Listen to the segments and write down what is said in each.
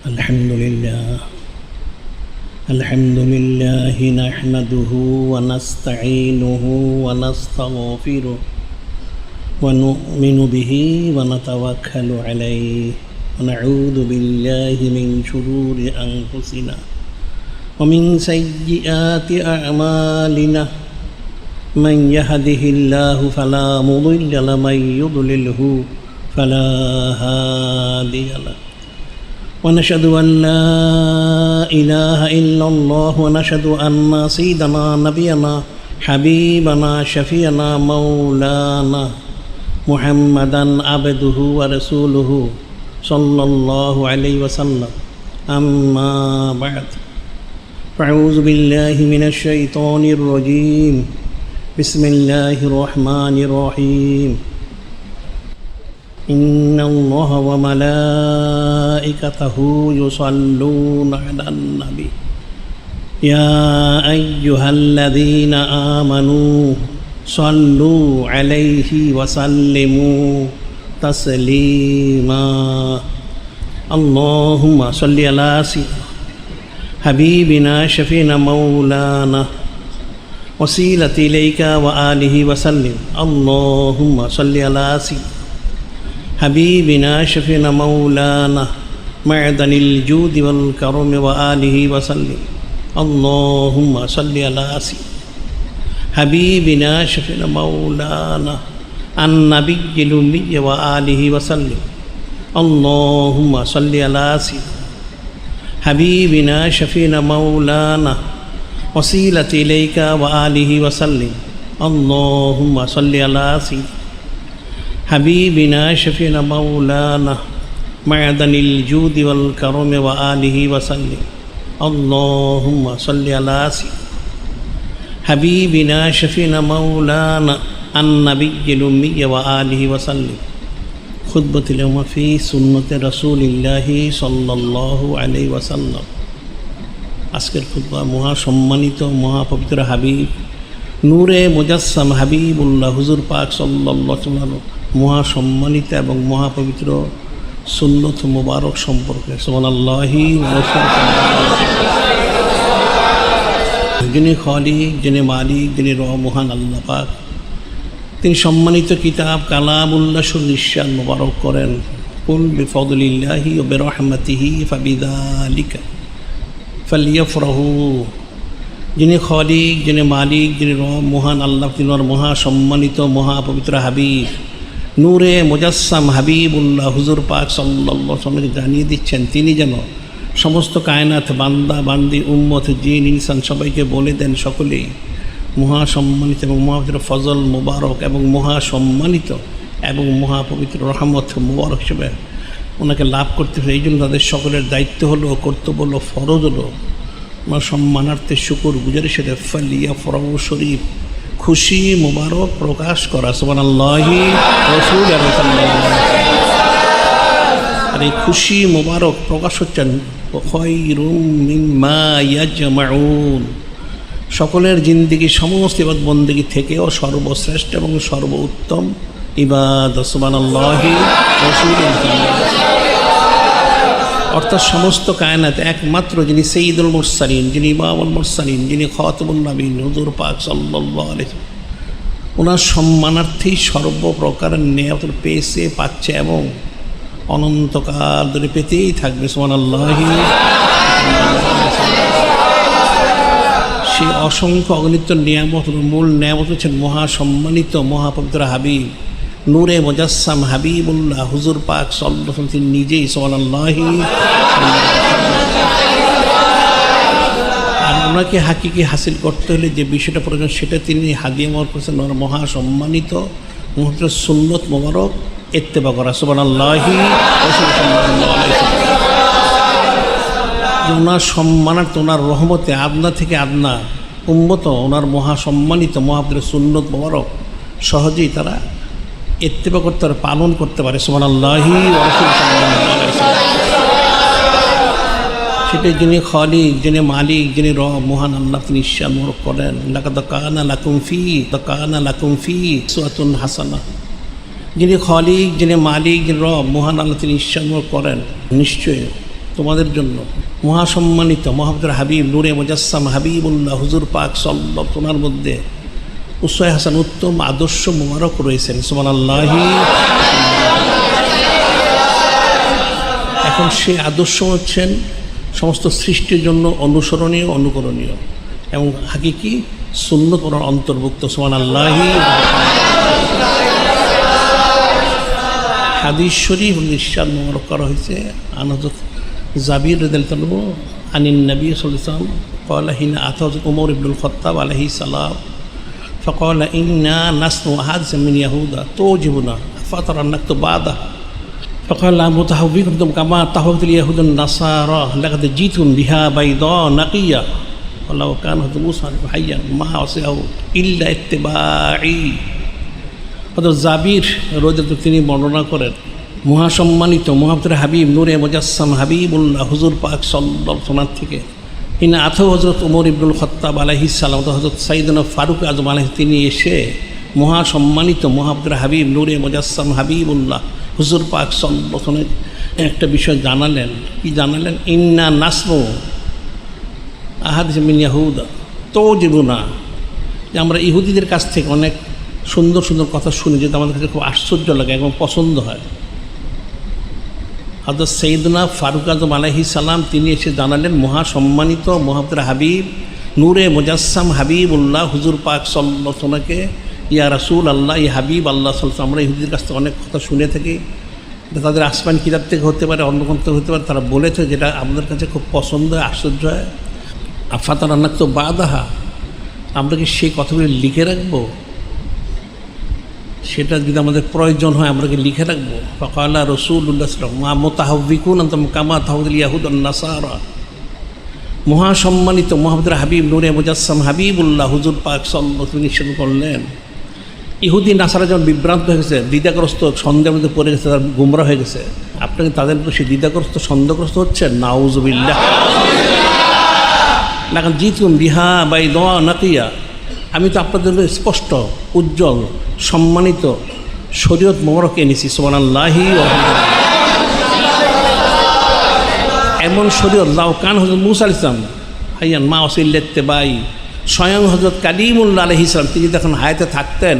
الحمد لله نحمده ونستعينه ونستغفره ونؤمن به ونتوكل عليه ونعوذ بالله من شرور أنفسنا ومن سيئات أعمالنا من يهده الله فلا مضل له ومن يضلله فلا هادي له ونشهد أن لا إله إلا الله ونشهد أن سيدنا نبينا حبيبنا شفيعنا مولانا محمدا عبده ورسوله صلى الله عليه وسلم أما بعد فأعوذ بالله من الشيطان الرجيم بسم الله الرحمن الرحيم إن الله وملائكته يصلون على النبي يا أيها الذين آمنوا صلوا عليه وسلموا تسليما اللهم صل على حبيبنا شفينا مولانا وسيلة إليك وآله وسلم اللهم صل على حبيبنا شفينا مولانا معدن الجود والكرم وآله وسلم اللهم صل على حبيبنا شفينا مولانا النبي الأمي وآله وسلم اللهم صل على حبيبنا شفينا مولانا وسيلة إليك وآله وسلم اللهم صل على حبيبنا شفينا مولانا معدن الجود والكرم وآله وسلم اللهم صل على حبيبنا شفينا مولانا النبي الأمي وآله وسلم خطبة اليوم في سنة رسول الله صلى الله عليه وسلم আজকের খুতবা মহা সম্মানিত মহাপবিত্র হাবিব নূরে মুজাসসাম হাবিবুল্লাহ হুজুর পাক সাল্লাল্লাহু আলাইহি ওয়াসাল্লাম মহা সম্মানিত এবং মহাপবিত্র সুন্নত মুবারক সম্পর্কে সুবহানাল্লাহি যিনি খালিক যিনি মালিক যিনি মহান আল্লাহ পাক তিনি সম্মানিত কিতাব কালামুল্লাহ নিঃশ্বাস মুবারক করেন কুল বিফদলিল্লাহি ওয়া বিরহমাতিহি ফাবিযালিকা ফালিয়াফরাহু যিনি খালিক যিনি মালিক যিনি মহান আল্লাহ তিনি মহা সম্মানিত মহাপবিত্র হাবিব নূরে মুজাসসাম হাবিবুল্লাহ হুজুর পাক সাল্লাল্লাহু আলাইহি ওয়াসাল্লামকে জানিয়ে দিচ্ছেন তিনি যেন সমস্ত কায়নাত বান্দা বান্দি উম্মত জিন ইনসান সবাইকে বলে দেন সকলেই মহা সম্মানিত এবং মহাপবিত্র ফজল মুবারক এবং মহা সম্মানিত এবং মহাপবিত্র রহমত মুবারক হিসেবে ওনাকে লাভ করতে হবে। এই জন্য তাদের সকলের দায়িত্ব হলো কর্তব্য হলো ফরজ হলো ওনার সম্মানার্থে শুকর গুজারির সাথে ফালিয়াফরাহু শরীফ খুশি মুবারক প্রকাশ করা সুবহানাল্লাহি রাসূলুল্লাহ সাল্লাল্লাহু আলাইহি ওয়াসাল্লাম। আর এই খুশি মুবারক প্রকাশ হচ্ছেন খায়রুম মিম্মা ইয়াজমাউন সকলের জিন্দেগি সমস্ত ইবাদত বন্দেগি থেকেও সর্বশ্রেষ্ঠ এবং সর্বোত্তম ইবাদত সুবহানাল্লাহি রাসূলুল্লাহ অর্থাৎ সমস্ত কায়নাত একমাত্র যিনি সাইয়্যিদুল মুরসালিন যিনি ইমামুল মুরসালিন যিনি খাতামুন নবীন হুজুর পাক সাল্লাল্লাহু আলাইহি ওনার সম্মানার্থেই সর্বপ্রকার নিয়ামত পেয়েছে পাচ্ছে এবং অনন্তকাল ধরে পেতেই থাকবে সুবহানাল্লাহি। সেই অসংখ্য অগণিত নিয়ামত মূল নিয়ামত হচ্ছেন মহা সম্মানিত মহাপবিত্র হাবিব নূরে মুজাসসাম হাবিবুল্লাহ হুজুর পাক সাল্লাল্লাহু আলাইহি ওয়াসাল্লাম নিজেই সুবহানাল্লাহি। আর ওনাকে হাকিকি হাসিল করতে হলে যে বিষয়টা প্রয়োজন সেটা তিনি হাদিয়া মহর করেছেন ওনার মহা সম্মানিত মুহূর্ত সুন্নত মোবারক ইত্তেবা করা সুবহানাল্লাহি। ওনার সম্মানার্থে ওনার রহমতে আদনা থেকে আদনা উম্মত ওনার মহা সম্মানিত মহাপবিত্র সুন্নত মোবারক সহজেই তারা ইত্তেবা করতে পারে পালন করতে পারে সুবহানাল্লাহি ওয়া রাসূলুল্লাহ। সেটা যিনি খালিক যিনি মালিক যিনি মহান আল্লাহ তিনি ঈর্ষা মোর করেন লাকাদ কানা লাকুম ফি উসওয়াতুন হাসানাহ যিনি খালিক যিনি মালিক যিনি রব মহান আল্লাহ তিনি ঈর্ষা মোর করেন নিশ্চয়ই তোমাদের জন্য মহাসম্মানিত মুহাম্মদুর হাবিব নূরে মুজাসসাম হাবিবুল্লাহ হুজুর পাক সাল্লাল্লাহু তোনার মধ্যে উসওয়ায়ে হাসান উত্তম আদর্শ মোবারক রয়েছেন। সুবহানাল্লাহি। এখন সেই আদর্শ হচ্ছেন সমস্ত সৃষ্টির জন্য অনুসরণীয়, অনুকরণীয় এবং হাকিকি সুন্নত ওনার অন্তর্ভুক্ত। সুবহানাল্লাহি। হাদিস শরীফ ইরশাদ মোবারক করা হয়েছে হযরত জাবির রাদিয়াল্লাহু আনহু আনিন নবী সাল্লাল্লাহু আলাইহি ওয়াসাল্লাম قال حين أتى عمر بن الخطاب عليه السلام فقال إنا نسمع حادثا من يهوذا توجبنا فترى نكتب بعده فقال لا متحوّكم كما تحوّكت اليهود النصارى لقد جئتم بها بيضاء نقية ولو كان موسى حيا ما وسعه إلا اتباعي। হযরত জাবির রাদিয়াল্লাহু তিনি বর্ণনা করেন মহাসম্মানিত মুহাম্মদুর হাবিব নূরে মুজাসসাম হাবিবুল্লাহ হুজুর পাক সাল্লাল্লাহু আলাইহি থেকে ইনা আথা হযরত ওমর ইবনুল খাত্তাব আলাইহিস সালাম হযরত সাইয়েদনা ফারুক আযম আলাইহি তিনি এসে মহাসম্মানিত মুহাম্মদুর হাবিব নূরে মুজাসসাম হাবিবুল্লাহ হুজুর পাক সাল্লাল্লাহু আলাইহি একটা বিষয় জানালেন। কি জানালেন? ইন্না নাসমু আহাদিস মিন ইয়াহুদা তুজিবুনা, যে আমরা ইহুদিদের কাছ থেকে অনেক সুন্দর সুন্দর কথা শুনি যেটা আমাদের কাছে খুব আশ্চর্য লাগে এবং পছন্দ হয়। হযরত সাইয়েদনা ফারুক আযম আলাইহিস সালাম তিনি এসে জানালেন মহাসম্মানিত মুহাম্মদুর হাবিব নূরে মুজাসসাম হাবিবুল্লাহ হুজুর পাক সাল্লাল্লাহু আলাইহি ওয়াসাল্লামকে ইয়া রাসূল আল্লাহ, ইয়া হাবিব আল্লাহ সাল্লাল্লাহু আলাইহি ওয়াসাল্লাম, আমরা ইহুদিদের কাছ থেকে অনেক কথা শুনে থাকি, তাদের আসমানি কিতাব থেকে হতে পারে, অন্য কোন থেকে হতে পারে, তারা বলেছে যেটা আমাদের কাছে খুব পছন্দ হয়, আশ্চর্য হয়। আফাতার রান্নাক তো বাদাহা, আমরা কি সেই কথাগুলি লিখে রাখবো? সেটা যদি আমাদের প্রয়োজন হয় আমরা কি লিখে রাখবো? ফাকালা রাসূলুল্লাহ সাল্লাল্লাহু আলাইহি ওয়াসাল্লাম মুতাহাব্বিকুন আনতুম কামা তাহাউদুল ইয়াহুদ ওয়ান নাসারা। মহাসম্মানিত মুহাম্মদুর হাবিব নূরে মুজাসসাম হাবিবুল্লাহ হুজুর পাক সাল্লাল্লাহু আলাইহি ওয়াসাল্লাম নিষেধ করলেন। ইহুদি নাসারা যখন বিভ্রান্ত হয়ে গেছে, দ্বিধাগ্রস্ত, সন্দেহের মধ্যে পড়ে গেছে, তারা গুমরা হয়ে গেছে, আপনাকে তাদের সেই দ্বিধাগ্রস্ত সন্দেহগ্রস্ত হচ্ছেন? নাউযুবিল্লাহ। লাকাদ জিতুম বিহা বাইদা নাকিয়া, আমি তো আপনাদের জন্য স্পষ্ট, উজ্জ্বল, সম্মানিত শরীয়ত মোবারক এনেছি। সুবহানাল্লাহি ওয়া বিহামদিহি। এমন শরীয়ত লাউ কান হযরত মূসা আলাইহিস সালাম হাইয়ান মা ওয়াসিল্লাতে বাই, স্বয়ং হযরত কালিমুল্লাহ আলাইহিস সালাম তিনি যখন হায়াতে থাকতেন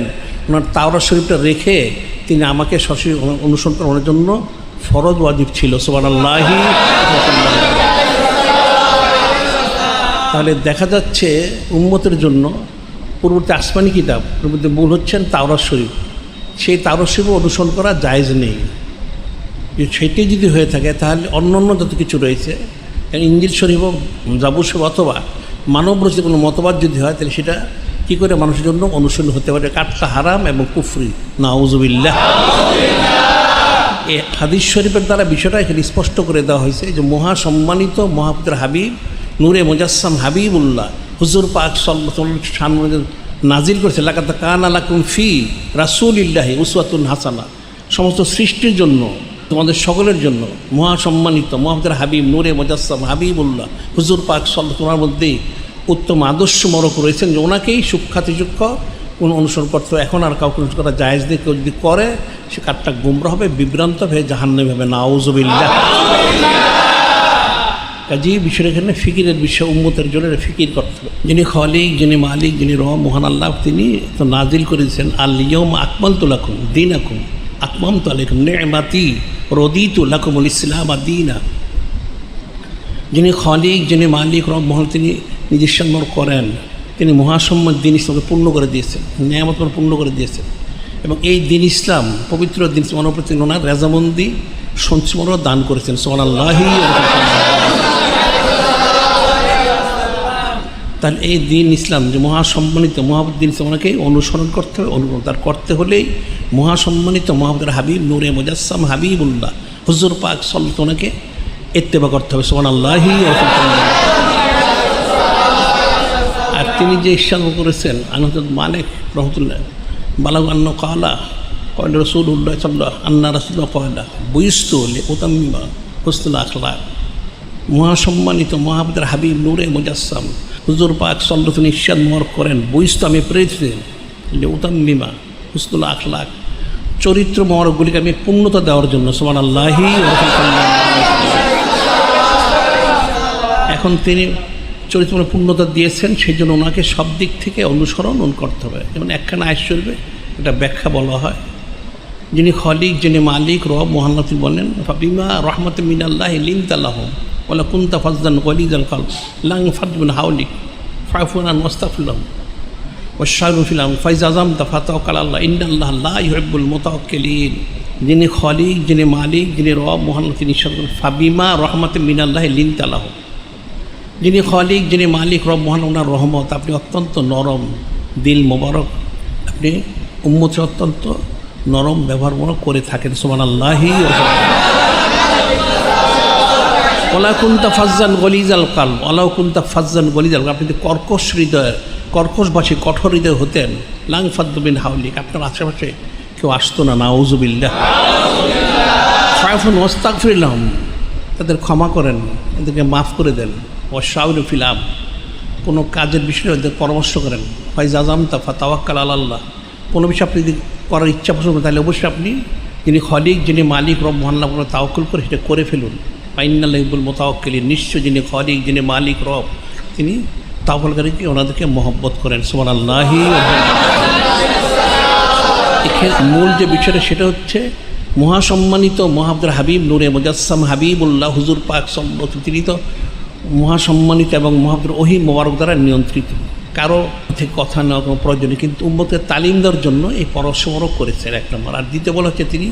ওনার তাওরাত শরীফটা রেখে তিনি আমাকে সরাসরি অনুসরণ করার জন্য ফরজ ওয়াজিব ছিল। সুবহানাল্লাহি। তাহলে দেখা যাচ্ছে উম্মতের জন্য পূর্ববর্তী আসমানি কিতাব পূর্ববর্তী মূল হচ্ছেন তাওরাত শরীফ, সেই তাওরাত শরীফ অনুসরণ করা জায়েজ নেই। সেটি যদি হয়ে থাকে তাহলে অন্য অন্য যত কিছু রয়েছে, ইনজিল শরীফ হোক, জাবুর শরীফ অথবা মানব রচিত কোনো মতবাদ যদি হয় তাহলে সেটা কী করে মানুষের জন্য অনুসরণ হতে পারে? কাটটা হারাম এবং কুফরি। নাউযুবিল্লাহ। এই হাদিস শরীফের দ্বারা বিষয়টা এখানে স্পষ্ট করে দেওয়া হয়েছে যে মহাসম্মানিত মুহাম্মদুর হাবিব নূরে মুজাসসাম হাবিবুল্লাহ হুজুর পাক সাল্লাল্লাহু আলাইহি ওয়াসাল্লাম নাজিল করেছে লাকাদ কানা লাকুম ফি রাসূলিল্লাহি উসওয়াতুন হাসানা, সমস্ত সৃষ্টির জন্য, তোমাদের সকলের জন্য মহাসম্মানিত মুহাম্মদুর হাবিব নূরে মুজাসসাম হাবিবুল্লাহ হুজুর পাক সাল্লাল্লাহু আলাইহি ওয়াসাল্লাম মধ্যে উত্তম আদর্শ মোবারক রয়েছেন যে ওনাকেই সুখ্যাতিযোগ্য কোনো অনুসরণ করতে হবে। এখন আর কাউকে অনুসরণ করা জায়েজ নেই। কেউ যদি করে সে কারটা গুমরা হবে, বিভ্রান্ত হয়ে জাহান্নামী হবে। নাউযুবিল্লাহ। কাজেই বিষয়টা এখানে ফিকিরের বিষয়, উম্মতের জন্য ফিকির করতে হবে। যিনি খালিক, যিনি মালিক, যিনি রব মহান আল্লাহ, তিনি তো নাজিল করেছেন আল ইয়াউমা আকমালতু লাকুম দীনাকুম আকমামতু আলাইকুম নি'মাতি রাদিতু লাকুমুল ইসলাম দীনা। যিনি খালিক, যিনি মালিক, রব মহান, তিনি নিজের সম্মান করেন, তিনি মহাসম্মান দিন ইসলামকে পূর্ণ করে দিয়েছেন, নিয়ামত পূর্ণ করে দিয়েছেন এবং এই দিন ইসলাম, পবিত্র দিন ইসলামের প্রতি ওনার রেজামন্দি সঞ্চমরও দান করেছেন। সুবহানাল্লাহি। তাহলে এই দিন ইসলাম যে মহাসম্মানিত মুহাম্মদ দিন ইসলাম ওনাকে অনুসরণ করতে হবে। অনুসরণ তার করতে হলেই মহাসম্মানিত মুহাম্মদুর হাবিব নূরে মুজাসসাম হাবিবুল্লাহ হুজুর পাক সাল্লাল্লাহু আলাইহি ওয়াসাল্লাম ওনাকে ইত্তেবা করতে হবে। সুবহানাল্লাহি। আর তিনি যে ইরশাদ করেছেন আনহযরত মালিক রহমাতুল্লাহ বালাগ আন্না কালা কয়লা রাসূলুল্লাহ সাল্লাল্লাহু আন্না রাসূলুল্লাহ কয়লা বুইস্তু লিউতাম্মিমা হুসনুল আখলাক। মহাসম্মানিত মুহাম্মদুর হাবিব নূরে মুজাসসাম হুজুর পাক সাল্লাল্লাহু আলাইহি ওয়াসাল্লাম ইরশাদ মোবারক করেন বুইস্তু, আমি প্রেরিত লিউতাম্মিমা হুসনুল আখলাক, চরিত্র মোবারকগুলিকে আমি পূর্ণতা দেওয়ার জন্য। সুবহানাল্লাহি। এখন তিনি চরিত্র পূর্ণতা দিয়েছেন, সেই জন্য ওনাকে সব দিক থেকে অনুসরণ করতে হবে। যেমন একখানা আয়াত শরীফে এটা ব্যাখ্যা বলা হয়, যিনি খলিক, যিনি মালিক, রব মহান, তিনি বলেন ফাবিমা রহমতে মিনাল্লাহি লিনতা লাহুম ওয়ালা কুনতা ফাজ্জান গলিজাল কলব লাং ফাদ্দু মিন হাওলিক ফা'ফু আনহুম ওয়াস্তাগফির লাহুম ওয়াশাউরহুম ফিল আমর ফাইজা আযামতা ফাতাওয়াক্কাল আলাল্লাহ ইন্নাল্লাহা লা ইউহিব্বুল মুতাওয়াক্কিলিন। যিনি খলিক, যিনি মালিক, যিনি রব মহান, তিনি ফাবিমা রহমতে মিনাল্লাহি লিনতা লাহুম, যিনি খলিক, যিনি মালিক, রব মহান, ওনার রহমত, আপনি অত্যন্ত নরম দিল মোবারক, আপনি উম্মতের অত্যন্ত নরম ব্যবহার করে থাকেন। সুবহানাল্লাহি ওয়ালা কুনতা ফাজ্জান গলিজাল কলব ওয়ালা কুনতা ফাজ্জান গলিজাল কলব, আপনি যদি কর্কশ হৃদয়, কর্কশবাসী, কঠোর হৃদয় হতেন, লাং ফাদ্দু মিন হাওলিক, আপনার আশেপাশে কেউ আসতো না। নাউযুবিল্লাহ। ফা'ফু ওয়াস্তাগফির লাহুম, তাদের ক্ষমা করেন, এদেরকে মাফ করে দেন। ওয়াশাউরহুম ফিল আমর, কোনো কাজের বিষয়ে ওদের পরামর্শ করেন। ফাইজা আযামতা ফাতাওয়াক্কাল আলাল্লাহ, কোনো বিষয় আপনি যদি করার ইচ্ছা পোষণ করেন তাহলে অবশ্যই আপনি যিনি খলিক, যিনি মালিক, রব মহান, কোনো তাওয়াক্কুল করে সেটা করে ফেলুন। ইন্নাল্লাহা ইউহিব্বুল মুতাওয়াক্কিলিন, নিশ্চয় যিনি খলিক, যিনি মালিক, রব, তিনি তাওয়াক্কুলকারীকে ওনাদেরকে মহব্বত করেন। সুবহানাল্লাহি। এখানে মূল যে বিষয়টা সেটা হচ্ছে মহাসম্মানিত মহাব্দুল হাবিব নূরে মুজাসসাম হাবিবুল্লাহ হুজুর পাক সাল্লাল্লাহু আলাইহি ওয়াসাল্লাম, তিনি তো মহাসম্মানিত এবং মহাব্দুল ওহী মোবারক দ্বারা নিয়ন্ত্রিত, কারো থেকে কথা নেওয়া কোনো প্রয়োজন নেই, কিন্তু উম্মতকে তালিম দেওয়ার জন্য এই পরশমরক করেছেন এক নম্বর। আর দ্বিতীয় বলা হচ্ছে তিনি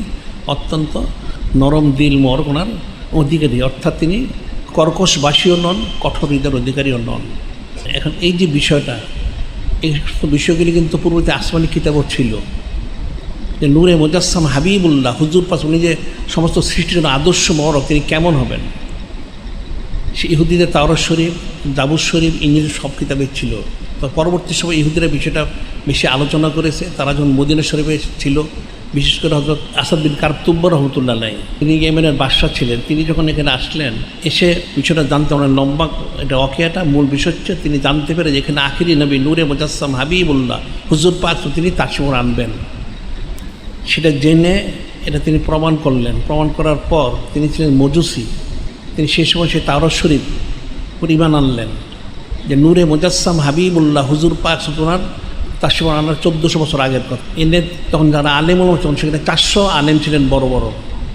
অত্যন্ত নরম দিল মোবারক, ওনার অধিকারী, অর্থাৎ তিনি কর্কশবাসীও নন, কঠোর হৃদয়ের অধিকারীও নন। এখন এই যে বিষয়টা, এই বিষয়গুলি কিন্তু পূর্বতে আসমানি কিতাবও ছিল, যে নূরে মুজাসসাম হাবিবুল্লাহ হুজুর পাক, উনি যে সমস্ত সৃষ্টির জন্য আদর্শ মোবারক, তিনি কেমন হবেন, সে ইহুদিদের তাওরাত শরীফ, জাবুর শরীফ, ইঞ্জিল সব কিতাবে ছিল। তো পরবর্তী সময় ইহুদিরা বিষয়টা বেশি আলোচনা করেছে। তারা যখন মদিনা শরীফে ছিল, বিশেষ করে হযরত আসাদ বিন কারতুব্ব রাহমাতুল্লাহ আলাইহি, তিনি ইয়েমেনের বাদশা ছিলেন, তিনি যখন এখানে আসলেন, এসে বিষয়টা জানতে অনেক লম্বা, এটা অকেয়াটা মূল বিষয় হচ্ছে তিনি জানতে পেরে যে এখানে আখিরি নবী নূরে মুজাসসাম হাবিবুল্লাহ হুজুর পাক তিনি তাশরিফ আনবেন। সেটা জেনে এটা তিনি প্রমাণ করলেন। প্রমাণ করার পর তিনি ছিলেন মজুসি, তিনি সেই সময় সে তাওরাত শরীফ ঈমান আনলেন যে নূরে মুজাসসাম হাবিবুল্লাহ হুজুর পাক ওনার তাশরিফ আনার 1400 বছর আগের কথা। এনে তখন যারা আলেম তখন সেখানে 400 আলেম ছিলেন বড় বড়।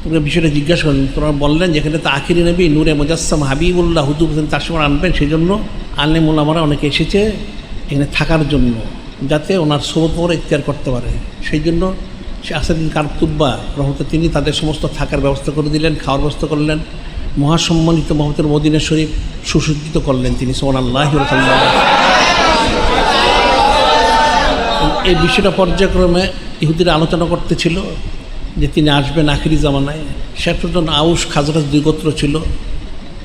তোমরা বিষয়টা জিজ্ঞাসা করেন, তোমরা বললেন যেখানে তো আখিরি নবী নূরে মুজাসসাম হাবিবুল্লাহ হুজুর তাশরিফ আনবেন, সেই জন্য আলেম ওলামারা অনেকে এসেছে এখানে থাকার জন্য, যাতে ওনার সোবত ইখতিয়ার করতে পারে। সেই জন্য সে আসাদ বিন কারতুব্বা রহমতুল্লাহ তিনি তাদের সমস্ত থাকার ব্যবস্থা করে দিলেন, খাওয়ার ব্যবস্থা করলেন, মহাসম্মানিত মহব্বতের মদিনা শরীফ সুসজ্জিত করলেন তিনি। সুবহানাল্লাহি ওয়া তাআলা। এই বিষয়টা পর্যায়ক্রমে ইহুদিরা আলোচনা করতেছিল যে তিনি আসবেন আখিরি জামানায়। শেষজন আউস খাজরাজ দুই গোত্র ছিল,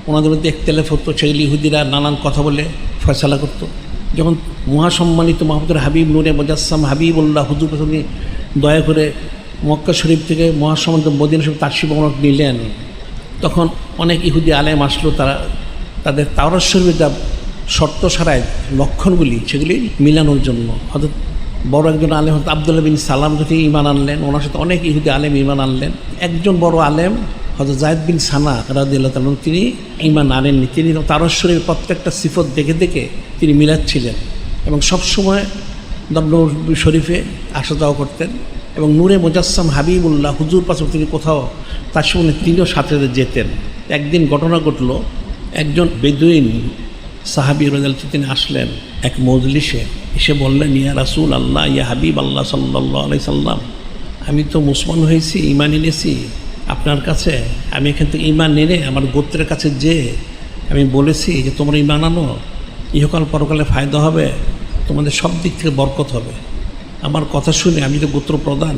ওনাদের মধ্যে ইখতিলাফ হতো, সেগুলি ইহুদিরা নানান কথা বলে ফয়সালা করতো। যখন মহাসম্মানিত মাহমুদুর হাবিব নূরে মুজাসসাম হাবিবুল্লাহ হুজুর তিনি দয়া করে মক্কা শরীফ থেকে মহাসম্মানিত মদিনা শরীফ তাশরিফ নিলেন, তখন অনেক ইহুদি আলেম আসলো, তারা তাদের তাওরাত শরীফে যা শর্ত সারায় লক্ষণগুলি সেগুলি মিলানোর জন্য। হয়তো বড় একজন আলেম হয়তো আবদুল্লাহ বিন সালাম যদি ঈমান আনলেন, ওনার সাথে অনেক ইহুদি আলেম ঈমান আনলেন। একজন বড় আলেম হয়তো জায়েদ বিন সানা রাদিয়াল্লাহু তাআলা তিনি ঈমান আনেননি। তিনি তাওরাত শরীফের প্রত্যেকটা সিফত দেখে দেখে তিনি মিলাচ্ছিলেন এবং সবসময় নববী শরীফে আসা যাওয়া করতেন। এবং নূরে মুজাসসাম হাবিবুল্লাহ হুজুর পাশে তিনি কোথাও তার সঙ্গে তিনিও সাথে যেতেন। একদিন ঘটনা ঘটল, একজন বেদুইন সাহাবী রাদিয়াল্লাহু তিনি আসলেন এক মজলিসে, এসে বললেন, ইয়া রাসূল আল্লাহ, ইয়া হাবিব আল্লাহ সাল্লাল্লাহু আলাইহি সাল্লাম, আমি তো মুসলমান হয়েছি, ঈমান এনেছি আপনার কাছে। আমি এখান থেকে ঈমান এনে আমার গোত্রের কাছে আমি বলেছি যে তোমরা ঈমান আনো, ইহকাল পরকালে ফায়দা হবে, তোমাদের সব দিক থেকে বরকত হবে। আমার কথা শুনে আমি তো গোত্র প্রধান,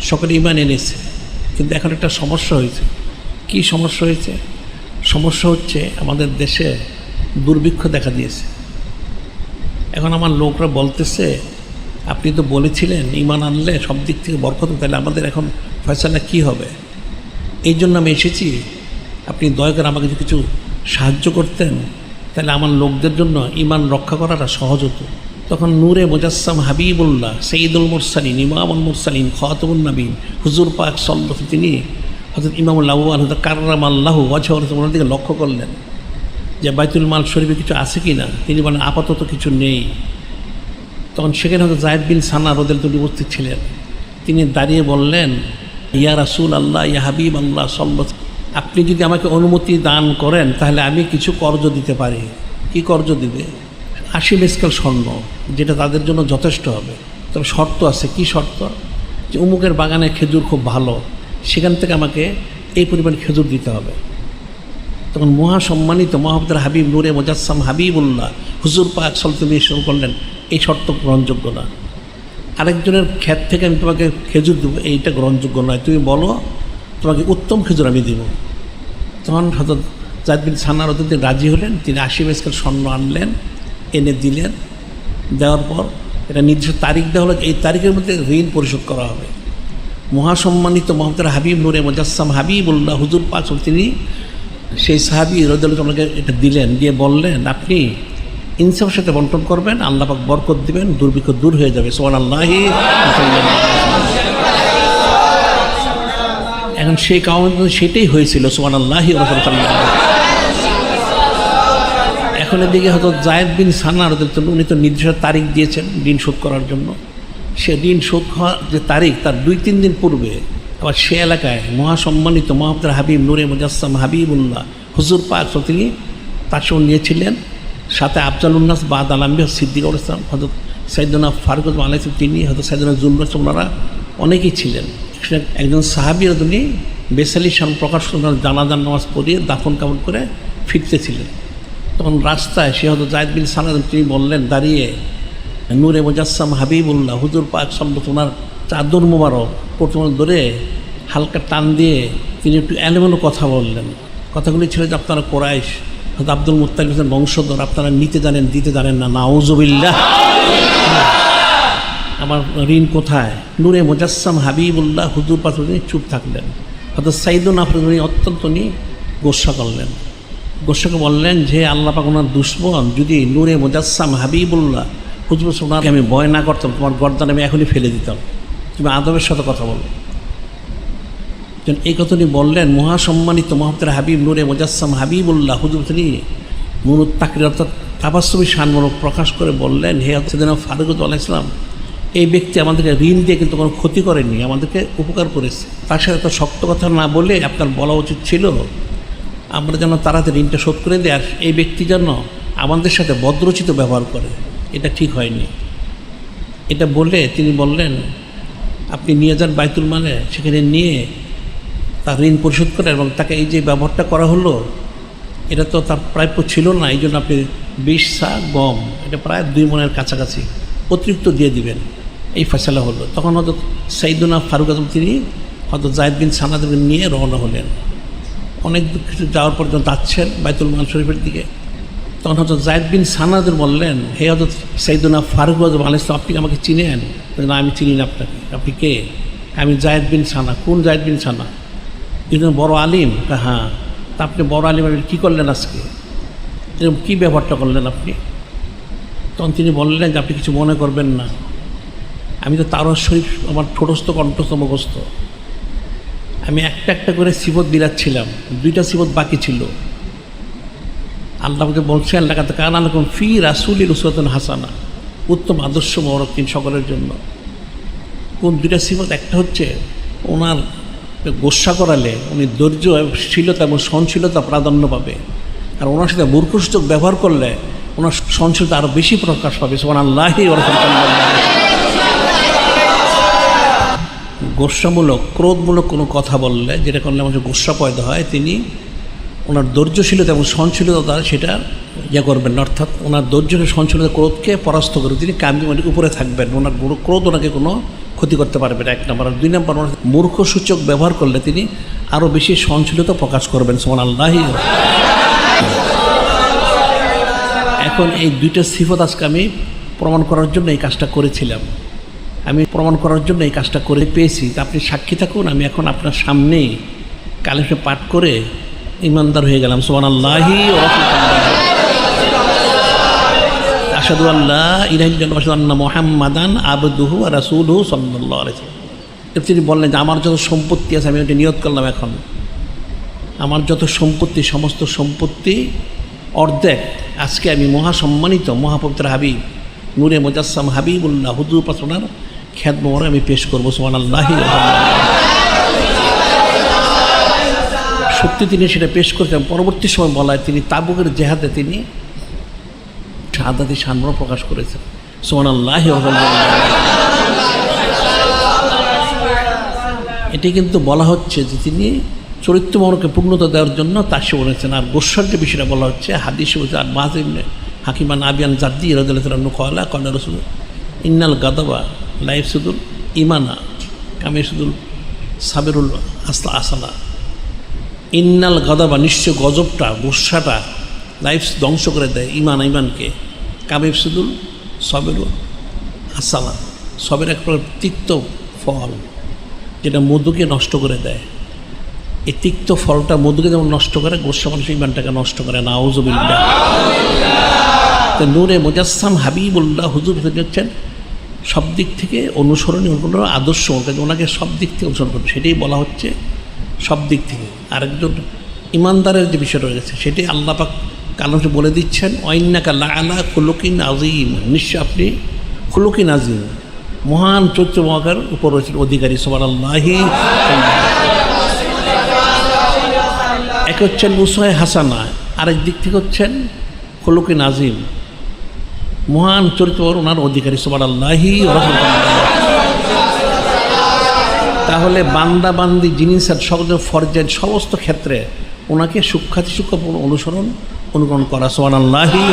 সকলে ঈমান এনেছে, কিন্তু এখন একটা সমস্যা হয়েছে। কি সমস্যা হয়েছে? সমস্যা হচ্ছে আমাদের দেশে দুর্ভিক্ষ দেখা দিয়েছে। এখন আমার লোকরা বলতেছে, আপনি তো বলেছিলেন ঈমান আনলে সব দিক থেকে বরকত, তাহলে আমাদের এখন ফয়সালা কী হবে? এই জন্য আমি এসেছি, আপনি দয়া করে আমাকে যদি কিছু সাহায্য করতেন তাহলে আমার লোকদের জন্য ঈমান রক্ষা করাটা সহজ হতো। তখন নূরে মুজাসসাম হাবিবুল্লাহ সঈদুল মুরসালিন, ইমামুল মুরসালিন, খাতামুন নবীন হুজুর পাক সাল্লাল্লাহু তিনি হযরত ইমামুল আউয়াল হযরত কাররামাল্লাহু ওয়াজহাহু ওনার দিকে লক্ষ্য করলেন। যে বাইতুল মাল শরীফে কিছু আছে কি না। তিনি বলেন আপাতত কিছু নেই। তখন সেখানে হয়তো যায়েদ বিন সানা রাদিয়াল্লাহু উপস্থিত ছিলেন। তিনি দাঁড়িয়ে বললেন, ইয়া রাসূল আল্লাহ, ইয়া হাবিব আল্লাহ সাল্লাল্লাহু, আপনি যদি আমাকে অনুমতি দান করেন তাহলে আমি কিছু কর্জ দিতে পারি। কি কর্জ দিবে? 80 মেসকাল স্বর্ণ, যেটা তাদের জন্য যথেষ্ট হবে। তবে শর্ত আছে। কি শর্ত? যে অমুকের বাগানে খেজুর খুব ভালো, সেখান থেকে আমাকে এই পরিমাণ খেজুর দিতে হবে। তখন মহাসম্মানিত মুহাম্মদের হাবিব নূরে মুজাসসাম হাবিবুল্লাহ হুজুর পাক সাল্লাল্লাহু আলাইহি ওয়াসাল্লাম করলেন, এই শর্ত গ্রহণযোগ্য না। আরেকজনের ক্ষেত থেকে আমি তোমাকে খেজুর দেবো, এইটা গ্রহণযোগ্য নয়। তুমি বলো তোমাকে উত্তম খেজুর আমি দেব। তখন হযরত যায়েদ বিন সানা রাদিয়াল্লাহু রাজি হলেন। তিনি 80 মেসকাল স্বর্ণ আনলেন, এনে দিলেন। দেওয়ার পর এটা নির্দিষ্ট তারিখ দেওয়া হলো, এই তারিখের মধ্যে ঋণ পরিশোধ করা হবে। মহাসম্মানিত মুহাম্মদের হাবিব নূরে মুজাসসাম হাবিবুল্লাহ হুজুর পাক তিনি সেই সাহাবী রাদিয়াল্লাহু তাআলাকে এটা দিলেন, দিয়ে বললেন, আপনি ইনসাফের সাথে বন্টন করবেন, আল্লাহ পাক বরকত দিবেন, দুর্ভিক্ষ দূর হয়ে যাবে। সুবহানাল্লাহি। এখন সেই কারণে সেটাই হয়েছিল। সুবহানাল্লাহি ওয়া রাহমাতুল্লাহ। এখন এদিকে হয়তো যায়েদ বিন সানা রাদিয়াল্লাহু উনি তো নির্দিষ্ট তারিখ দিয়েছেন ঋণ শোধ করার জন্য। সে ঋণ শোধ হওয়ার যে তারিখ তার 2-3 দিন পূর্বে আবার সে এলাকায় মহাসম্মানিত মুহাম্মদের হাবিব নূরে মুজাসসাম হাবিবুল্লাহ হুজুর পাক তিনি তার সঙ্গে নিয়েছিলেন। সাথে আফজালুন্নাস বাদ আল-আম্বিয়া সিদ্দিকুল ইসলাম হযরত সাইয়েদনা ফারুক আলাইহিস সালাম, তিনি হযরত সাইয়েদনা জুলনুস, ওনারা অনেকেই ছিলেন। একজন সাহাবী তিনি বেসালি শান প্রকাশ করে জানাজার নামাজ পড়িয়ে দাফন কাফন করে ফিরতেছিলেন। তখন রাস্তায় সে হয়তো যায়েদ বিন সানা তিনি বললেন দাঁড়িয়ে, নূরে মুজাসসাম হাবিবুল্লাহ হুজুর পাক সাল্লাল্লাহু ওনার চাদর মোবারক প্রথমে ধরে হালকা টান দিয়ে তিনি একটু এলোমেলো কথা বললেন। কথাগুলি ছিল যে আপনারা কোরাইশ, হয়তো আব্দুল মুত্তালিবের বংশধর, আপনারা নিতে জানেন দিতে জানেন না। নাউজুবিল্লাহ। আমার ঋণ কোথায়? নূরে মুজাসসাম হাবিবুল্লাহ হুজুর পাক তিনি চুপ থাকলেন। হয়তো সাইদুন আফরিদি অত্যন্ত গোসা করলেন। গোসাকে বললেন যে আল্লাহ পাক ওনার দুশমন যদি নূরে মুজাসসাম হাবিবুল্লাহ হুজুর ওনাকে আমি ভয় না করতাম, তোমার গর্দান আমি এখনই ফেলে দিতাম। তুমি আদবের সাথে কথা বলো। এই কথাটি বললেন মহাসম্মানিত মুহাম্মদের হাবিব নূরে মুজাসসাম হাবিবুল্লাহ হুজুর তিনি নুরুত তাকরির অর্থাৎ তাবাসসুমি শানমূলক প্রকাশ করে বললেন, হে সাইয়েদনা ফারুক আলাইহিস সালাম, এই ব্যক্তি আমাদেরকে ঋণ দিয়ে কিন্তু কোনো ক্ষতি করেনি, আমাদেরকে উপকার করেছে। তার সাথে তো শক্ত কথা না বলে আপনার বলা উচিত ছিল আমরা যেন তাড়াতাড়ি ঋণটা শোধ করে দেয়, আর এই ব্যক্তি যেন আমাদের সাথে বদ্রচিত ব্যবহার করে, এটা ঠিক হয়নি। এটা বলে তিনি বললেন, আপনি নিয়ে যান বাইতুল মালে, সেখানে নিয়ে তার ঋণ পরিশোধ করেন, এবং তাকে এই যে ব্যবহারটা করা হলো এটা তো তার প্রাপ্য ছিল না, এই জন্য আপনি 20 সা গম, এটা প্রায় 2 মণের কাছাকাছি অতিরিক্ত দিয়ে দিবেন। এই ফয়সালা হলো। তখন হয়তো সাইয়েদনা ফারুক আজম তিনি হয়তো যায়েদ বিন সানাদের নিয়ে রওনা হলেন। অনেক দূর কিছু যাওয়ার পর যখন যাচ্ছেন বাইতুল মাল শরীফের দিকে, তখন হয়তো যায়েদ বিন সানাদের বললেন, হে হযরত সাইয়েদনা ফারুক আজম আলাইহিস সালাম, আপনি আমাকে চিনেন? না, আমি চিনি না আপনাকে। আপনি কে? আমি যায়েদ বিন সানা। কোন যায়েদ বিন সানা? একজন বড় আলিম। হ্যাঁ। তা আপনি বড় আলিম কী করলেন আজকে? এরকম কী ব্যবহারটা করলেন আপনি? তখন তিনি বললেন যে আপনি কিছু মনে করবেন না, আমি তো তাওরাত শরীফ আমার ঠোঁটস্থ কণ্ঠস্থ মুখস্থ, আমি একটা একটা করে সিফত বিলাচ্ছিলাম, 2টা সিফত বাকি ছিল। আল্লাহকে বলছেন লাকাদ কানা লাকুম ফি রাসূলিল্লাহি উসওয়াতুন হাসানা, উত্তম আদর্শ মোবারক তিন সকলের জন্য। কোন 2টা সিফত? একটা হচ্ছে ওনার গোসা করালে উনি ধৈর্যশীলতা এবং সহনশীলতা প্রাধান্য পাবে, আর ওনার সাথে মূর্খসূচক ব্যবহার করলে ওনার সহনশীলতা আরও বেশি প্রকাশ পাবে। সুবহানাল্লাহি ওয়া রাহমাতুল্লাহ। গোসামূলক ক্রোধমূলক কোনো কথা বললে, যেটা করলে আমাদের গোসা পয়দা হয়, তিনি ওনার ধৈর্যশীলতা এবং সহনশীলতা সেটা করবেন না, অর্থাৎ ওনার ধৈর্য সহনশীলতা ক্রোধকে পরাস্ত করে তিনি কামিমানের উপরে থাকবেন, ওনার ক্রোধ ওনাকে কোনো ক্ষতি করতে পারবে না, 1 নম্বর। আর 2 নম্বর, ওনার মূর্খসূচক ব্যবহার করলে তিনি আরও বেশি সহনশীলতা প্রকাশ করবেন। সুবহানাল্লাহি। এখন এই 2টা সিফত আজকে আমি প্রমাণ করার জন্য এই কাজটা করেছিলাম, আমি প্রমাণ করার জন্য এই কাজটা করে পেয়েছি। আপনি সাক্ষী থাকুন, আমি এখন আপনার সামনেই কালেমে পাঠ করে ইমানদার হয়ে গেলাম। সুবহানাল্লাহি ওয়া রাহমাতুল্লাহ। আশহাদু আল্লা ইলাহা ইল্লাল্লাহ ওয়া আশহাদু আন্না মুহাম্মাদান আবদুহু ওয়া রাসূলুহু সাল্লাল্লাহু আলাইহি ওয়াসাল্লাম। তিনি বললেন যে আমার যত সম্পত্তি আছে আমি ওটা নিয়ত করলাম, এখন আমার যত সম্পত্তি, সমস্ত সম্পত্তি অর্ধেক আজকে আমি মহাসম্মানিত মহাপবিত্র হাবিব নূরে মুজাসসাম হাবিবুল্লাহ হুজুর পাসনার খ্যাত মোবারক আমি পেশ করবো সুবহানাল্লাহি। সত্যি তিনি সেটা পেশ করতেন। পরবর্তী সময় বলা হয় তিনি তাবুকের জেহাদে তিনি শাহাদাতি শানমুবারক প্রকাশ করেছেন। সুবহানাল্লাহি। এটি কিন্তু বলা হচ্ছে যে তিনি চরিত্র মোবারককে পূর্ণতা দেওয়ার জন্য তাসে বলেছেন। আর গোস্বার যে বিষয়টা বলা হচ্ছে হাদিস বলছে আর মাহাজিম হাকিমান আবিয়ান জাদ্দি রাদিয়াল্লাহু কলা কলা রসুল ইন্নাল গাদাবা লাইফ সুদুল ইমানা কামে সুদুল সাবেরুল আসলা আসালা। ইন্নাল গাদাবা নিশ্চয় গজবটা গোস্বাটা লাইফ ধ্বংস করে দেয় ইমানকে। কামে সুদুল সবেরুল আসালা, সবের এক প্রকার তিক্ত ফল যেটা মধুকে নষ্ট করে দেয়। এই তিক্ত ফলটা মধুকে যেমন নষ্ট করে গোস্বা মানুষের ইমানটাকে নষ্ট করে। নাউযুবিল্লাহ। তো নূরে মুজাসসাম হাবিবুল্লাহ হুজুর হচ্ছেন সব দিক থেকে অনুসরণীয় আদর্শ, ওনাকে সব দিক থেকে অনুসরণ করবে, সেটাই বলা হচ্ছে সব দিক থেকে। আরেকজন ইমানদারের যে বিষয় রয়েছে সেটি আল্লাহ পাক কালামে বলে দিচ্ছেন ওয়াইন্নাকা লাআলা খুলুকিন আযীম, নিশ্চয় আপনি খুলুকিন আযীম মহান চরিত্র মহাকার উপর রয়েছেন অধিকারী। সুবহানাল্লাহি। এক হচ্ছেন উসওয়া হাসানা, আরেক দিক থেকে হচ্ছেন খুলুকিন আযীম মহান চরিত্র ওনার অধিকারী। সুবহানাল্লাহি। তাহলে বান্দা বান্দি জিনিসের সকল ফরজের সমস্ত ক্ষেত্রে ওনাকে সুখ্যাতি সূক্ষ্ম অনুকরণ করা। সুবহানাল্লাহি।